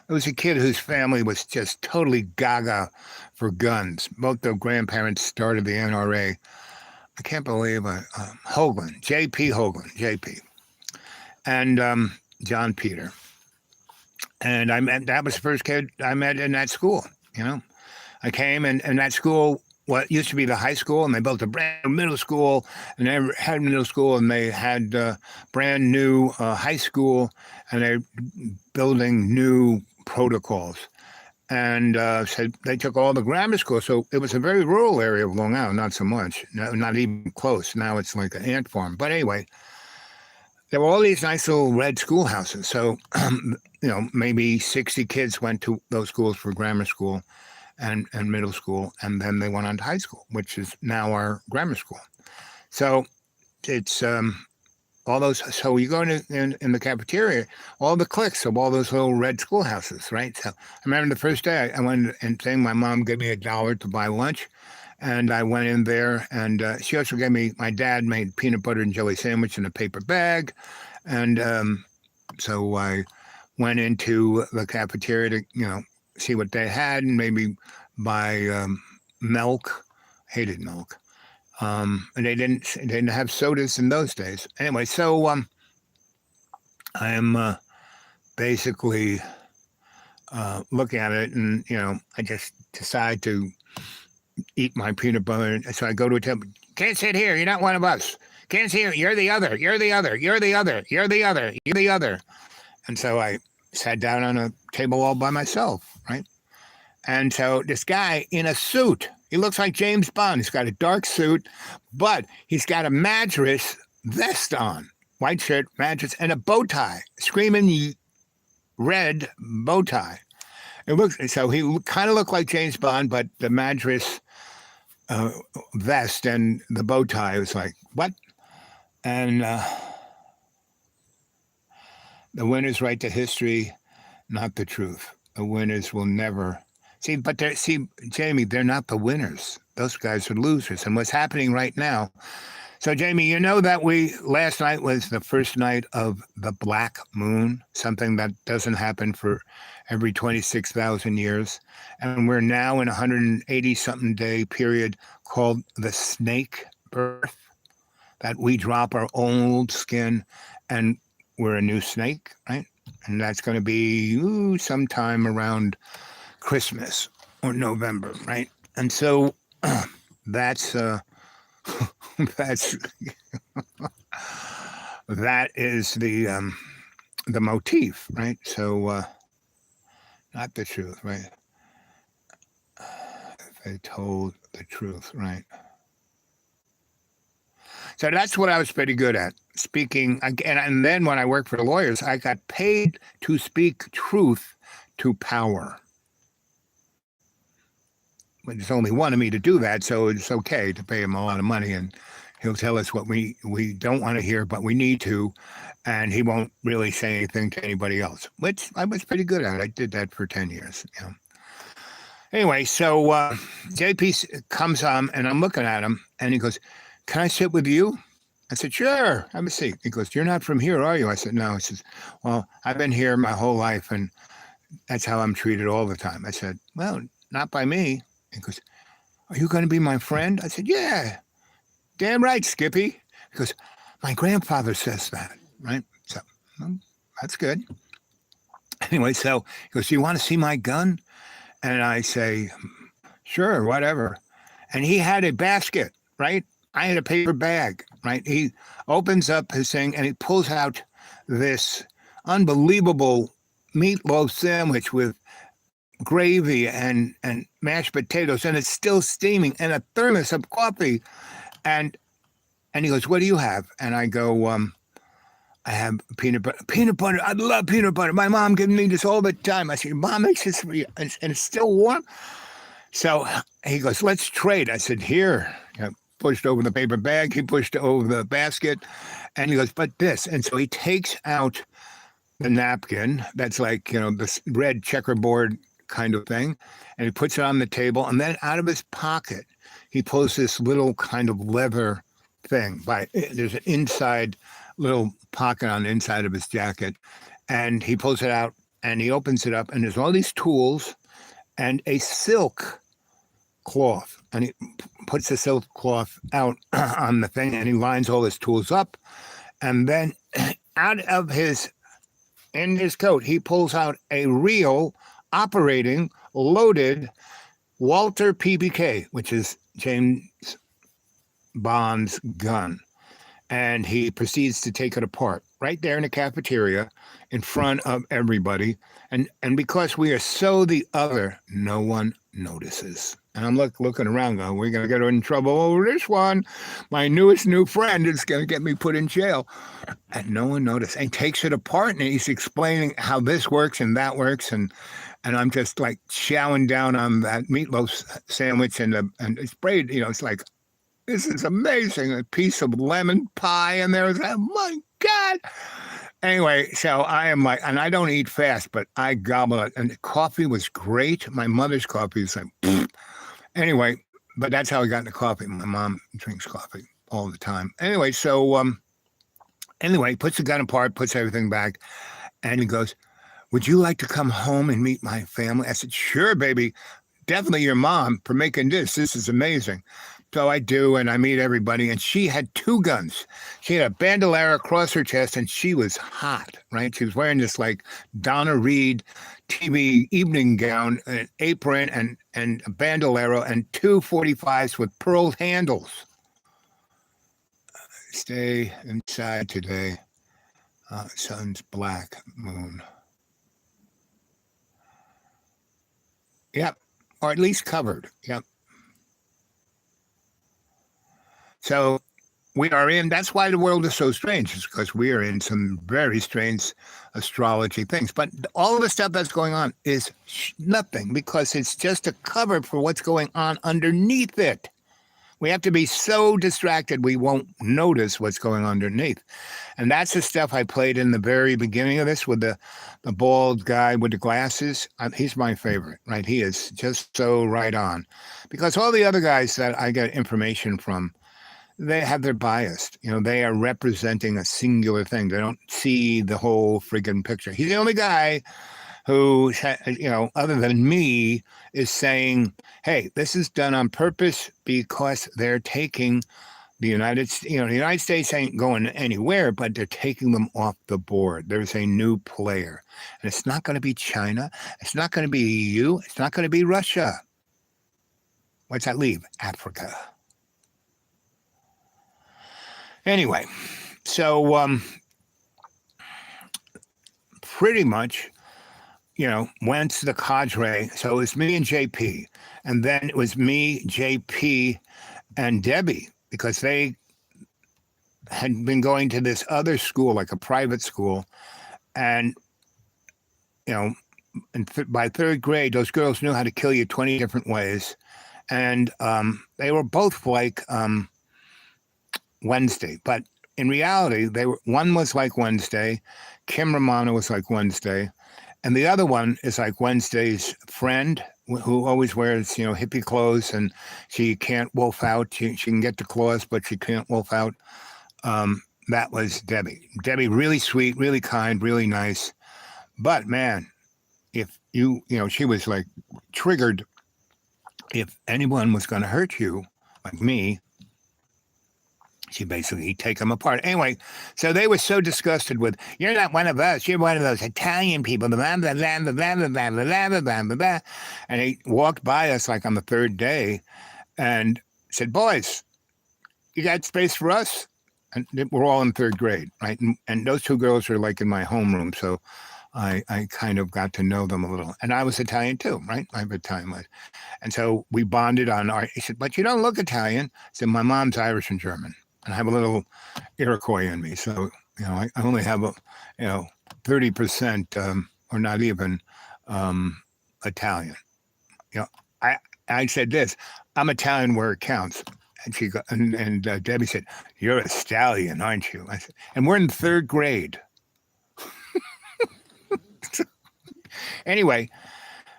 There was a kid whose family was just totally gaga for guns. Both their grandparents started the NRA. I can't believe Hoagland, J.P. Hoagland, J.P. And John Peter. And that was the first kid I met in that school, I came and that school, what used to be the high school, and they built a brand new middle school, and they had middle school, and they had brand new high school, and they're building new protocols. And so they took all the grammar school. So it was a very rural area of Long Island, not so much, not even close. Now it's like an ant farm. But anyway, there were all these nice little red schoolhouses. So, maybe 60 kids went to those schools for grammar school and middle school, and then they went on to high school, which is now our grammar school. So it's all those. So you go in the cafeteria, all the cliques of all those little red schoolhouses, right? So I remember the first day I went and saying my mom gave me $1 to buy lunch, and I went in there, and she also gave me, my dad made peanut butter and jelly sandwich in a paper bag, and so I went into the cafeteria to see what they had and maybe buy milk. Hated milk. And they didn't have sodas in those days. Anyway, so I'm basically looking at it, and I just decide to eat my peanut butter. So I go to a table. Can't sit here. You're not one of us. Can't sit here. You're the other. You're the other. You're the other. You're the other. You're the other. And so I sat down on a table all by myself, right? And so this guy in a suit, he looks like James Bond. He's got a dark suit, but he's got a Madras vest on, white shirt, Madras, and a bow tie, screaming red bow tie. So he kind of looked like James Bond, but the Madras vest and the bow tie was like, what? And the winners write the history, not the truth. The winners will never Jamie, they're not the winners. Those guys are losers. And what's happening right now, So, Jamie, you know that last night was the first night of the black moon, something that doesn't happen for every 26,000 years. And we're now in a 180 something day period called the snake birth, that we drop our old skin and we're a new snake, right? And that's going to be sometime around Christmas or November, right? And so that's that's that is the motif, right? So not the truth, right? They told the truth, right? So that's what I was pretty good at, speaking. And then when I worked for the lawyers, I got paid to speak truth to power. But there's only one of me to do that, so it's okay to pay him a lot of money, and he'll tell us what we don't want to hear, but we need to, and he won't really say anything to anybody else, which I was pretty good at. I did that for 10 years. You know. Anyway, so JP comes on, and I'm looking at him, and he goes, "Can I sit with you?" I said, "Sure, have a seat." He goes, "You're not from here, are you?" I said, "No." He says, "Well, I've been here my whole life, and that's how I'm treated all the time." I said, "Well, not by me." He goes, "Are you going to be my friend?" I said, "Yeah, damn right, Skippy." He goes, "My grandfather says that," right? So well, that's good. Anyway, so he goes, "Do you want to see my gun?" And I say, "Sure, whatever." And he had a basket, right? I had a paper bag, right? He opens up his thing and he pulls out this unbelievable meatloaf sandwich with gravy and mashed potatoes, and it's still steaming, and a thermos of coffee. And he goes, "What do you have?" And I go, "I have peanut butter." "Peanut butter? I love peanut butter. My mom gives me this all the time." I said, "Your mom makes this for you, and it's still warm?" So he goes, "Let's trade." I said, "Here." I pushed over the paper bag. He pushed over the basket, and he goes, "But this." And so he takes out the napkin that's like, this red checkerboard kind of thing, and he puts it on the table, and then out of his pocket he pulls this little kind of leather thing. There's an inside little pocket on the inside of his jacket, and he pulls it out and he opens it up, and there's all these tools and a silk cloth, and he puts the silk cloth out on the thing, and he lines all his tools up, and then in his coat he pulls out a real operating, loaded Walter PPK, which is James Bond's gun. And he proceeds to take it apart right there in the cafeteria in front of everybody. And because we are so the other, no one notices. And I'm looking around going, we're going to get in trouble over this one. My new friend is going to get me put in jail. And no one noticed. And he takes it apart, and he's explaining how this works and that works. And I'm just like chowing down on that meatloaf sandwich and it's braid, it's like, this is amazing. A piece of lemon pie in there. Oh my God. Anyway, so I am like, and I don't eat fast, but I gobble it. And the coffee was great. My mother's coffee is like, pfft. Anyway, but that's how I got into coffee. My mom drinks coffee all the time. Anyway, so he puts the gun apart, puts everything back, and he goes, "Would you like to come home and meet my family?" I said, "Sure, baby. Definitely your mom for making this. This is amazing." So I do, and I meet everybody, and she had two guns. She had a bandolera across her chest, and she was hot, right? She was wearing this like Donna Reed TV evening gown, an apron, and a bandolera, and two 45s with pearl handles. Stay inside today. Sun's black moon. Yep, or at least covered. Yep. So we are in, that's why the world is so strange, is because we are in some very strange astrology things. But all of the stuff that's going on is nothing, because it's just a cover for what's going on underneath it. We have to be so distracted we won't notice what's going on underneath. And that's the stuff I played in the very beginning of this with the bald guy with the glasses. He's my favorite, right? He is just so right on. Because all the other guys that I get information from, they have their bias. They are representing a singular thing. They don't see the whole friggin' picture. He's the only guy who, other than me, is saying, hey, this is done on purpose because they're taking the United States. The United States ain't going anywhere, but they're taking them off the board. There's a new player. And it's not going to be China. It's not going to be EU. It's not going to be Russia. What's that leave? Africa. Anyway, so pretty much, went to the cadre. So it was me and JP. And then it was me, JP, and Debbie, because they had been going to this other school, like a private school. And, by third grade, those girls knew how to kill you 20 different ways. And they were both like Wednesday. But in reality, one was like Wednesday. Kim Romano was like Wednesday. And the other one is like Wednesday's friend who always wears, hippie clothes, and she can't wolf out. She can get the claws, but she can't wolf out. That was Debbie. Debbie, really sweet, really kind, really nice. But man, if she was like triggered. If anyone was going to hurt you, like me, she basically take them apart. Anyway, so they were so disgusted with, you're not one of us. You're one of those Italian people. Blah, blah, blah, blah, blah, blah, blah, blah, blah, blah, blah. And he walked by us like on the third day and said, boys, you got space for us? And we're all in third grade, right? And those two girls are like in my homeroom. So I kind of got to know them a little. And I was Italian too, right? I'm Italian. And so we bonded on he said, but you don't look Italian. I said, my mom's Irish and German. And I have a little Iroquois in me. So, I only have 30% or not even Italian. I said this, I'm Italian where it counts. And she and Debbie said, you're a stallion, aren't you? I said, and we're in third grade. Anyway,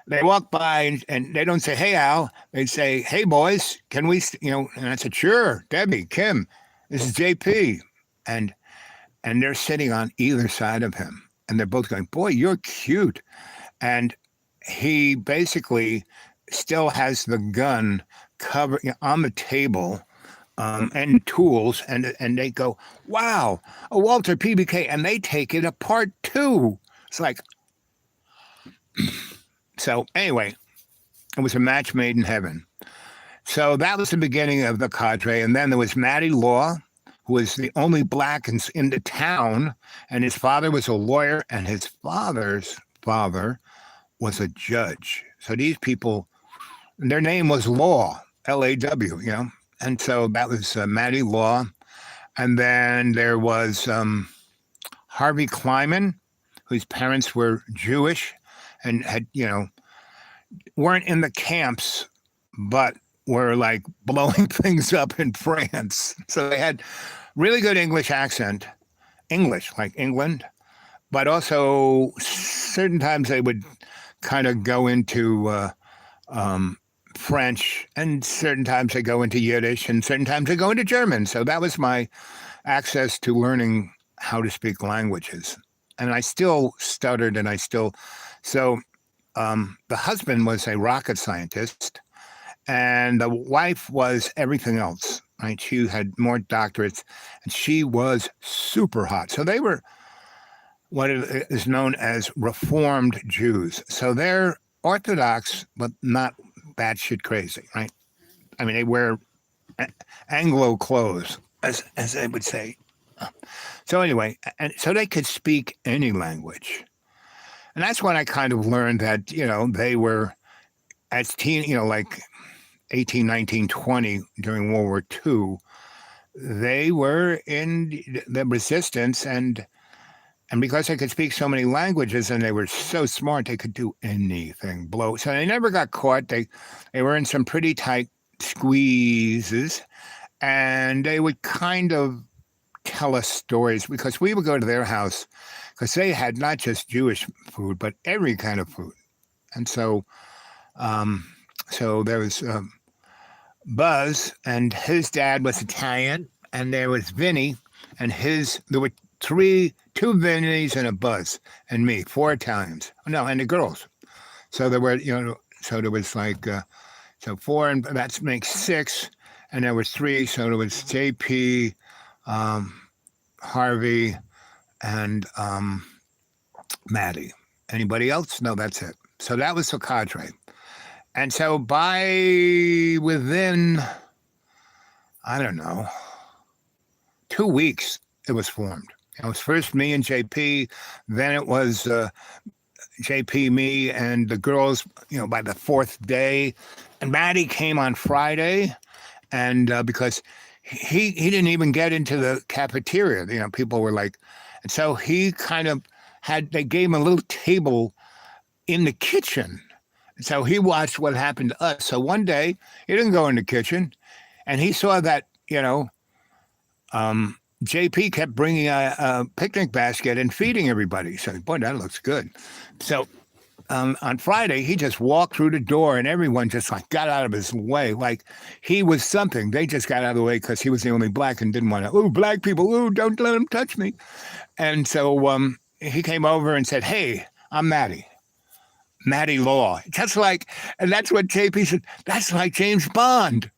they walk by and they don't say, hey, Al. They say, hey, boys, can we, and I said, sure, Debbie, Kim, this is JP. And they're sitting on either side of him. And they're both going, boy, you're cute. And he basically still has the gun covered on the table and tools. And they go, wow, a Walter PBK. And they take it apart too. It's like, so anyway, it was a match made in heaven. So that was the beginning of the cadre. And then there was Matty Law, who was the only black in the town. And his father was a lawyer, and his father's father was a judge. So these people, their name was Law, L-A-W, And so that was Matty Law. And then there was Harvey Kleiman, whose parents were Jewish and had, weren't in the camps, but were like blowing things up in France. So they had really good English accent, English, like England, but also certain times they would kind of go into French, and certain times they go into Yiddish, and certain times they go into German. So that was my access to learning how to speak languages. And I still stuttered, and so the husband was a rocket scientist, and the wife was everything else, right? She had more doctorates, and she was super hot. So they were what is known as Reformed Jews. So they're Orthodox, but not batshit crazy, right? I mean, they wear Anglo clothes, as they would say. So anyway, and so they could speak any language. And that's when I kind of learned that, they were, as like 18, 19, 20 during World War II, they were in the resistance, and because they could speak so many languages and they were so smart, they could do anything, blow. So they never got caught. They were in some pretty tight squeezes, and they would kind of tell us stories, because we would go to their house because they had not just Jewish food, but every kind of food. And so there was Buzz, and his dad was Italian, and there was Vinny, and there were two Vinnies and a Buzz, and me, 4 Italians. No, and the girls. So there were, so there was like, so 4, and that makes 6, and there was 3. So there was JP, Harvey, and Maddie. Anybody else? No, that's it. So that was the cadre. And so within, I don't know, 2 weeks, it was formed. It was first me and JP, then it was JP, me, and the girls, by the 4th day. And Maddie came on Friday, and because he didn't even get into the cafeteria, people were like, and so he kind of they gave him a little table in the kitchen. So he watched what happened to us. So one day he didn't go in the kitchen, and he saw that, JP kept bringing a picnic basket and feeding everybody. So, boy, that looks good. So on Friday, he just walked through the door, and everyone just got out of his way. Like he was something. They just got out of the way because he was the only black and didn't want to, black people, don't let them touch me. And so he came over and said, hey, I'm Maddie Law. Just like, and that's what JP said, that's like James Bond.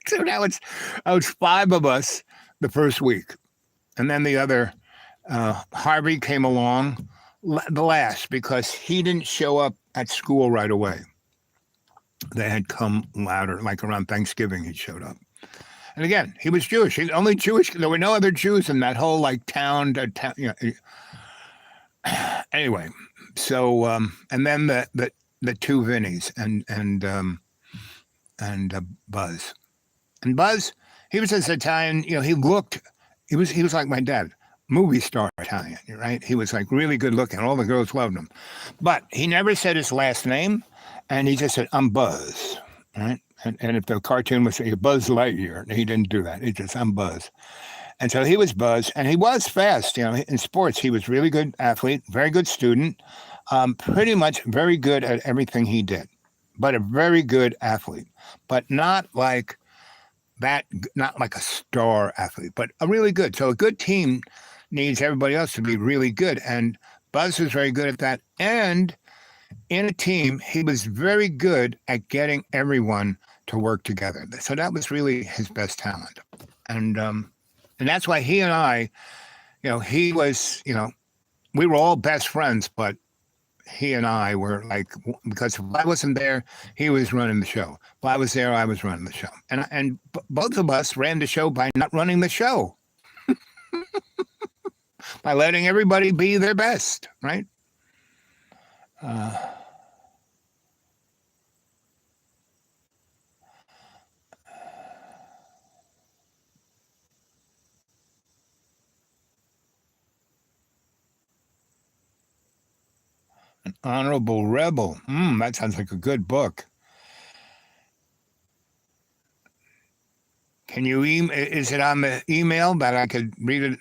So that was 5 of us the first week. And then the other, Harvey came along the last because he didn't show up at school right away. They had come later, like around Thanksgiving he showed up. And again, he was Jewish. He's only Jewish. There were no other Jews in that whole town. Anyway, so and then the 2 Vinnies and Buzz. And Buzz, he was this Italian. He was like my dad, movie star Italian, right? He was really good looking. All the girls loved him, but he never said his last name, and he just said, "I'm Buzz," right? And if the cartoon was Buzz Lightyear, he didn't do that. He just, I'm Buzz. And so he was Buzz, and he was fast. In sports, he was really good athlete, very good student, pretty much very good at everything he did, but a very good athlete, but not like a star athlete, but a really good. So a good team needs everybody else to be really good. And Buzz was very good at that. And in a team, he was very good at getting everyone to work together. So that was really his best talent. And that's why he and I, he was, we were all best friends, but he and I were because if I wasn't there, he was running the show. If I was there, I was running the show. And both of us ran the show by not running the show. By letting everybody be their best, right? An Honorable Rebel. That sounds like a good book. Can you is it on the email that I could read it?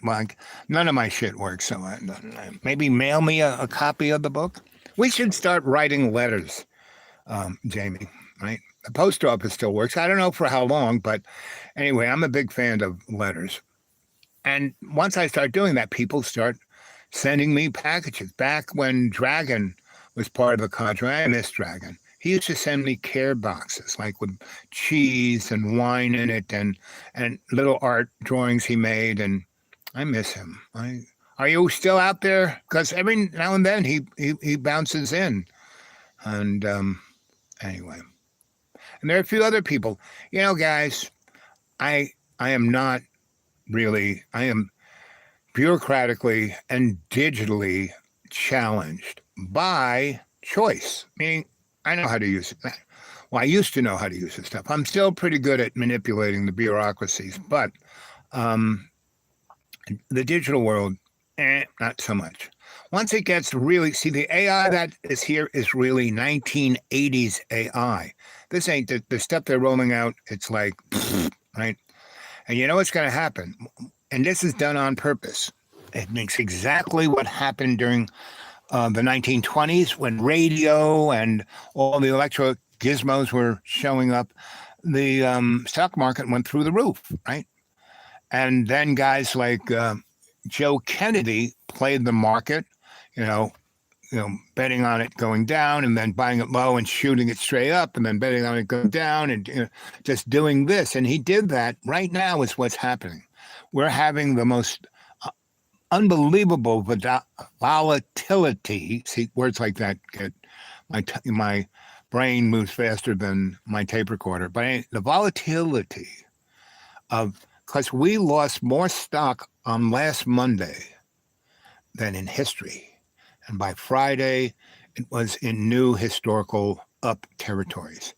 None of my shit works, so maybe mail me a copy of the book. We should start writing letters, Jamie, right? The post office still works. I don't know for how long, but anyway, I'm a big fan of letters. And once I start doing that, people start sending me packages. Back when Dragon was part of the cadre, I miss Dragon. He used to send me care boxes, with cheese and wine in it, and little art drawings he made, and I miss him. Are you still out there? Because every now and then he bounces in, and anyway. And there are a few other people. Guys, I am not really. I am bureaucratically and digitally challenged by choice, meaning I know how to use it. Well, I used to know how to use this stuff. I'm still pretty good at manipulating the bureaucracies, but the digital world, not so much. Once it gets really, see, the AI that is here is really 1980s AI. This ain't the stuff they're rolling out. It's like, right? And you know what's going to happen? And this is done on purpose. It makes exactly what happened during the 1920s when radio and all the gizmos were showing up, the stock market went through the roof, right? And then guys like Joe Kennedy played the market, you know, betting on it going down and then buying it low and shooting it straight up and then betting on it going down and just doing this. And he did that. Right now is what's happening. We're having the most unbelievable volatility. See, words like that get my brain moves faster than my tape recorder. But the volatility of, because we lost more stock on last Monday than in history. And by Friday, it was in new historical up territories.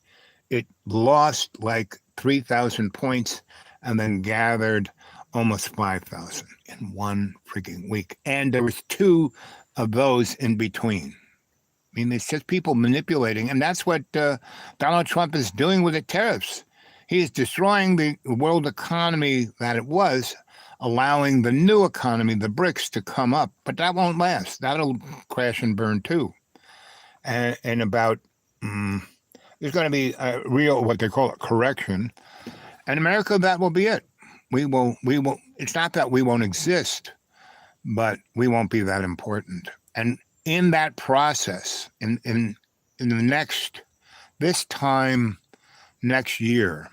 It lost like 3,000 points and then gathered almost 5,000 in one freaking week. And there was 2 of those in between. I mean, it's just people manipulating. And that's what Donald Trump is doing with the tariffs. He is destroying the world economy that it was, allowing the new economy, the BRICS, to come up. But that won't last. That'll crash and burn too. And about, there's going to be a real, what they call a correction. And America, that will be it. We will, it's not that we won't exist, but we won't be that important. And in that process, in the this time next year,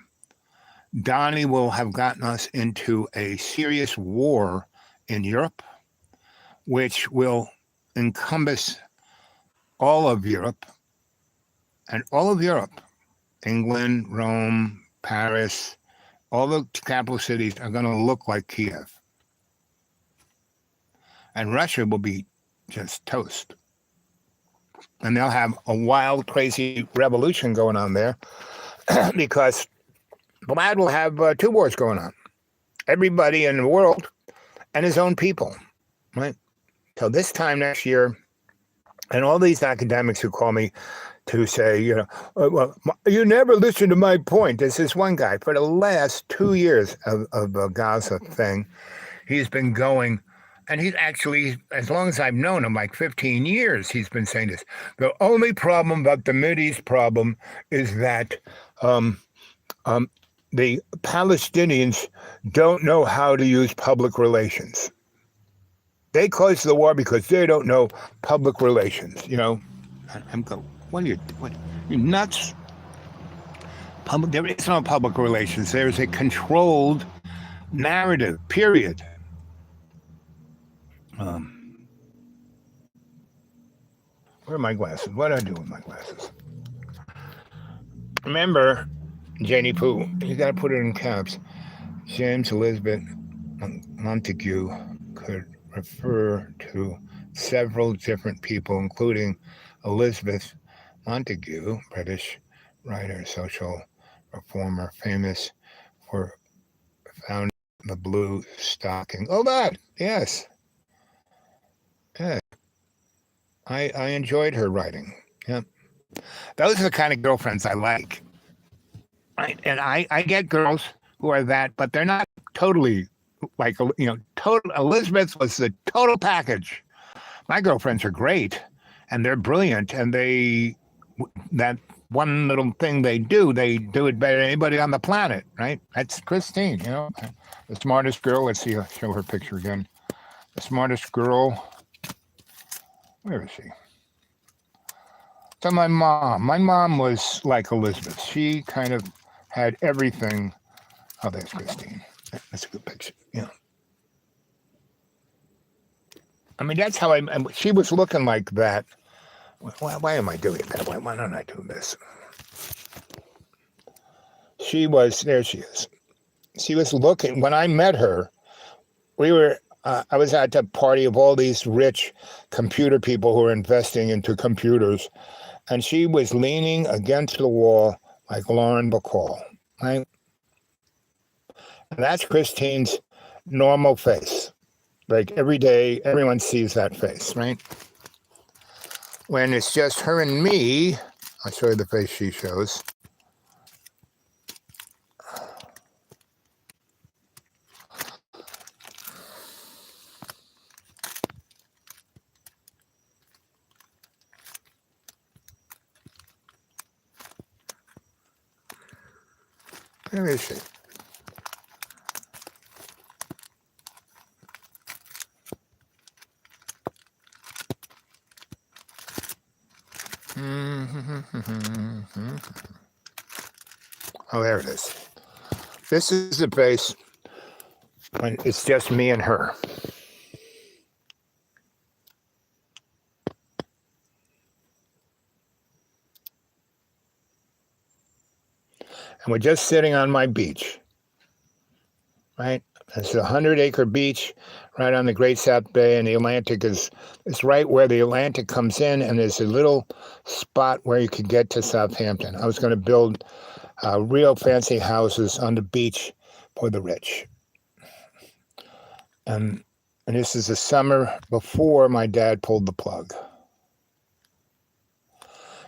Donnie will have gotten us into a serious war in Europe, which will encompass all of Europe, England, Rome, Paris, all the capital cities are going to look like Kiev. And Russia will be just toast. And they'll have a wild, crazy revolution going on there because Vlad will have 2 wars going on. Everybody in the world and his own people, right? So this time next year, and all these academics who call me to say, well, you never listen to my point. This is one guy. For the last 2 years of the Gaza thing, he's been going, and he's actually, as long as I've known him, like 15 years, he's been saying this. The only problem about the Mideast problem is that the Palestinians don't know how to use public relations. They caused the war because they don't know public relations, I'm going, what, you're nuts? There is no public relations. There's a controlled narrative, period. Where are my glasses? What do I do with my glasses? Remember, Janie Pooh, you got to put it in caps. James Elizabeth Montague could refer to several different people, including Elizabeth Montague, British writer, social reformer, famous for founding the Blue Stocking. Oh, that, yes. Yeah. I enjoyed her writing. Yeah. Those are the kind of girlfriends I like. And I get girls who are that, but they're not totally like, total. Elizabeth was the total package. My girlfriends are great and they're brilliant. And that one little thing they do it better than anybody on the planet, right? That's Christine, the smartest girl. Let's see, I'll show her picture again. The smartest girl. Where is she? So my mom was like Elizabeth. She kind of had everything. Oh, there's Christine. That's a good picture. I mean, that's how she was looking like that. Why am I doing that? Why don't I do this? There she is. She was looking, when I met her, I was at the party of all these rich computer people who were investing into computers, and she was leaning against the wall like Lauren Bacall, right? And that's Christine's normal face. Like every day, everyone sees that face, right? When it's just her and me, I'll show you the face she shows. Where is she? Oh, there it is. This is the face when it's just me and her. And we're just sitting on my beach, right? It's a 100-acre beach right on the Great South Bay, and the Atlantic is right where the Atlantic comes in, and there's a little spot where you could get to Southampton. I was going to build real fancy houses on the beach for the rich. And this is the summer before my dad pulled the plug.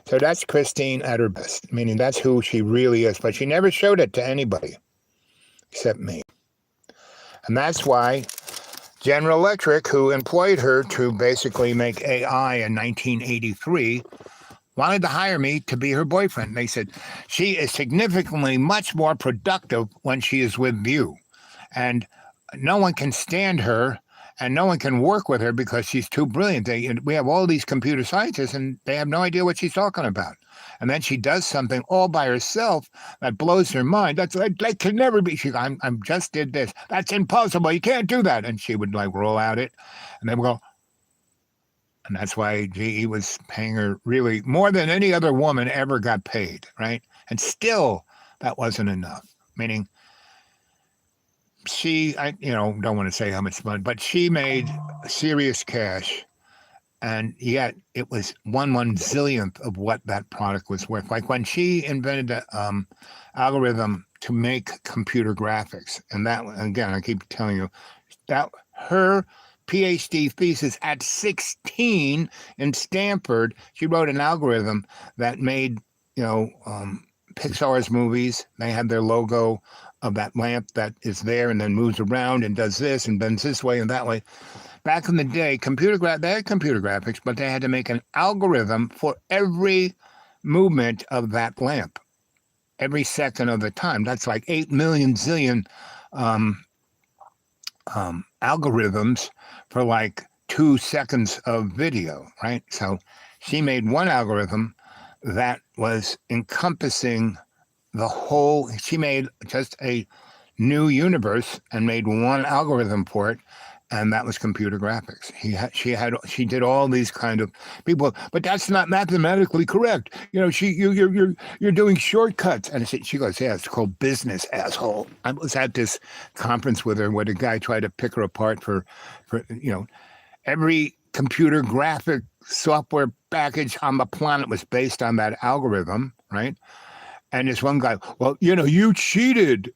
So that's Christine at her best, meaning that's who she really is, but she never showed it to anybody except me. And that's why General Electric, who employed her to basically make AI in 1983, wanted to hire me to be her boyfriend. They said, she is significantly much more productive when she is with you. And no one can stand her and no one can work with her because she's too brilliant. We have all these computer scientists and they have no idea what she's talking about. And then she does something all by herself that blows her mind. That can never be. She goes, I just did this. That's impossible. You can't do that. And she would like roll out it. And then we go, and that's why GE was paying her really more than any other woman ever got paid, right? And still, that wasn't enough. Meaning, I don't want to say how much money, but she made serious cash, and yet it was 1/1 zillionth of what that product was worth. Like when she invented the algorithm to make computer graphics, and that, again, I keep telling you, that her PhD thesis at 16 in Stanford, she wrote an algorithm that made, Pixar's movies. They had their logo of that lamp that is there and then moves around and does this and bends this way and that way. Back in the day, they had computer graphics, but they had to make an algorithm for every movement of that lamp, every second of the time. That's like 8 million zillion algorithms for like 2 seconds of video, right? So she made one algorithm that was encompassing the whole. She made just a new universe and made one algorithm for it, and that was computer graphics. She did all these kind of people, but that's not mathematically correct. You're doing shortcuts. And she goes, yeah, it's called business, asshole. I was at this conference with her where the guy tried to pick her apart for every computer graphic software package on the planet was based on that algorithm, right? And this one guy, well, you cheated.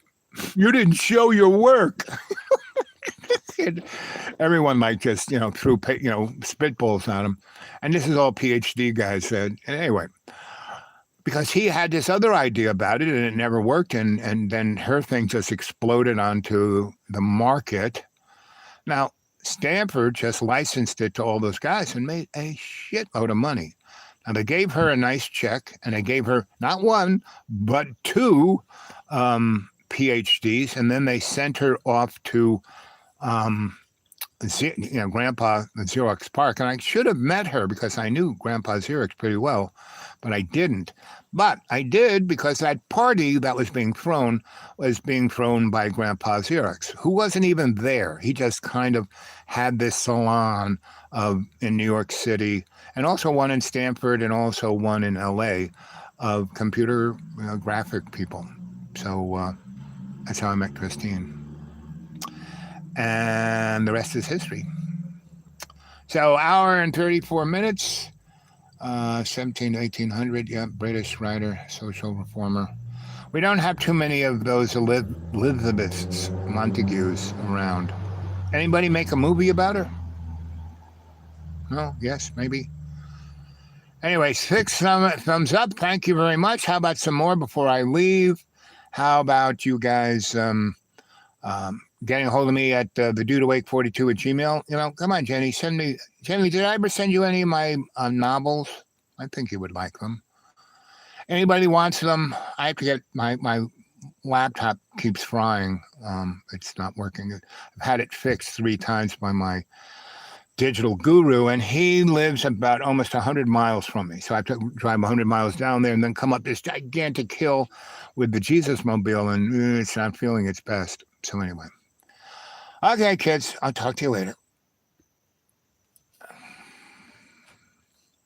You didn't show your work. Everyone just, threw, spitballs on him. And this is all PhD guys said. And anyway, because he had this other idea about it and it never worked. And then her thing just exploded onto the market. Now, Stanford just licensed it to all those guys and made a shitload of money. Now, they gave her a nice check, and they gave her not one, but 2 PhDs, and then they sent her off to, Grandpa Xerox Park. And I should have met her because I knew Grandpa Xerox pretty well, but I didn't. But I did because that party that was being thrown by Grandpa Xerox, who wasn't even there. He just kind of had this salon in New York City, and also one in Stanford, and also one in LA of computer graphic people. So that's how I met Christine. And the rest is history. So hour and 34 minutes. 17 to 1800, yeah, British writer, social reformer. We don't have too many of those Elizabeths, Montagues around. Anybody make a movie about her? No? Yes? Maybe? Anyway, 6 thumbs up. Thank you very much. How about some more before I leave? How about you guys getting a hold of me at thedudeawake42 at Gmail? Come on, Jenny. Jenny, did I ever send you any of my novels? I think you would like them. Anybody wants them? I have to get my laptop keeps frying. It's not working. I've had it fixed 3 times by my digital guru, and he lives about almost 100 miles from me. So I have to drive 100 miles down there and then come up this gigantic hill with the Jesus Mobile, and it's not feeling its best. So anyway. Okay, kids, I'll talk to you later.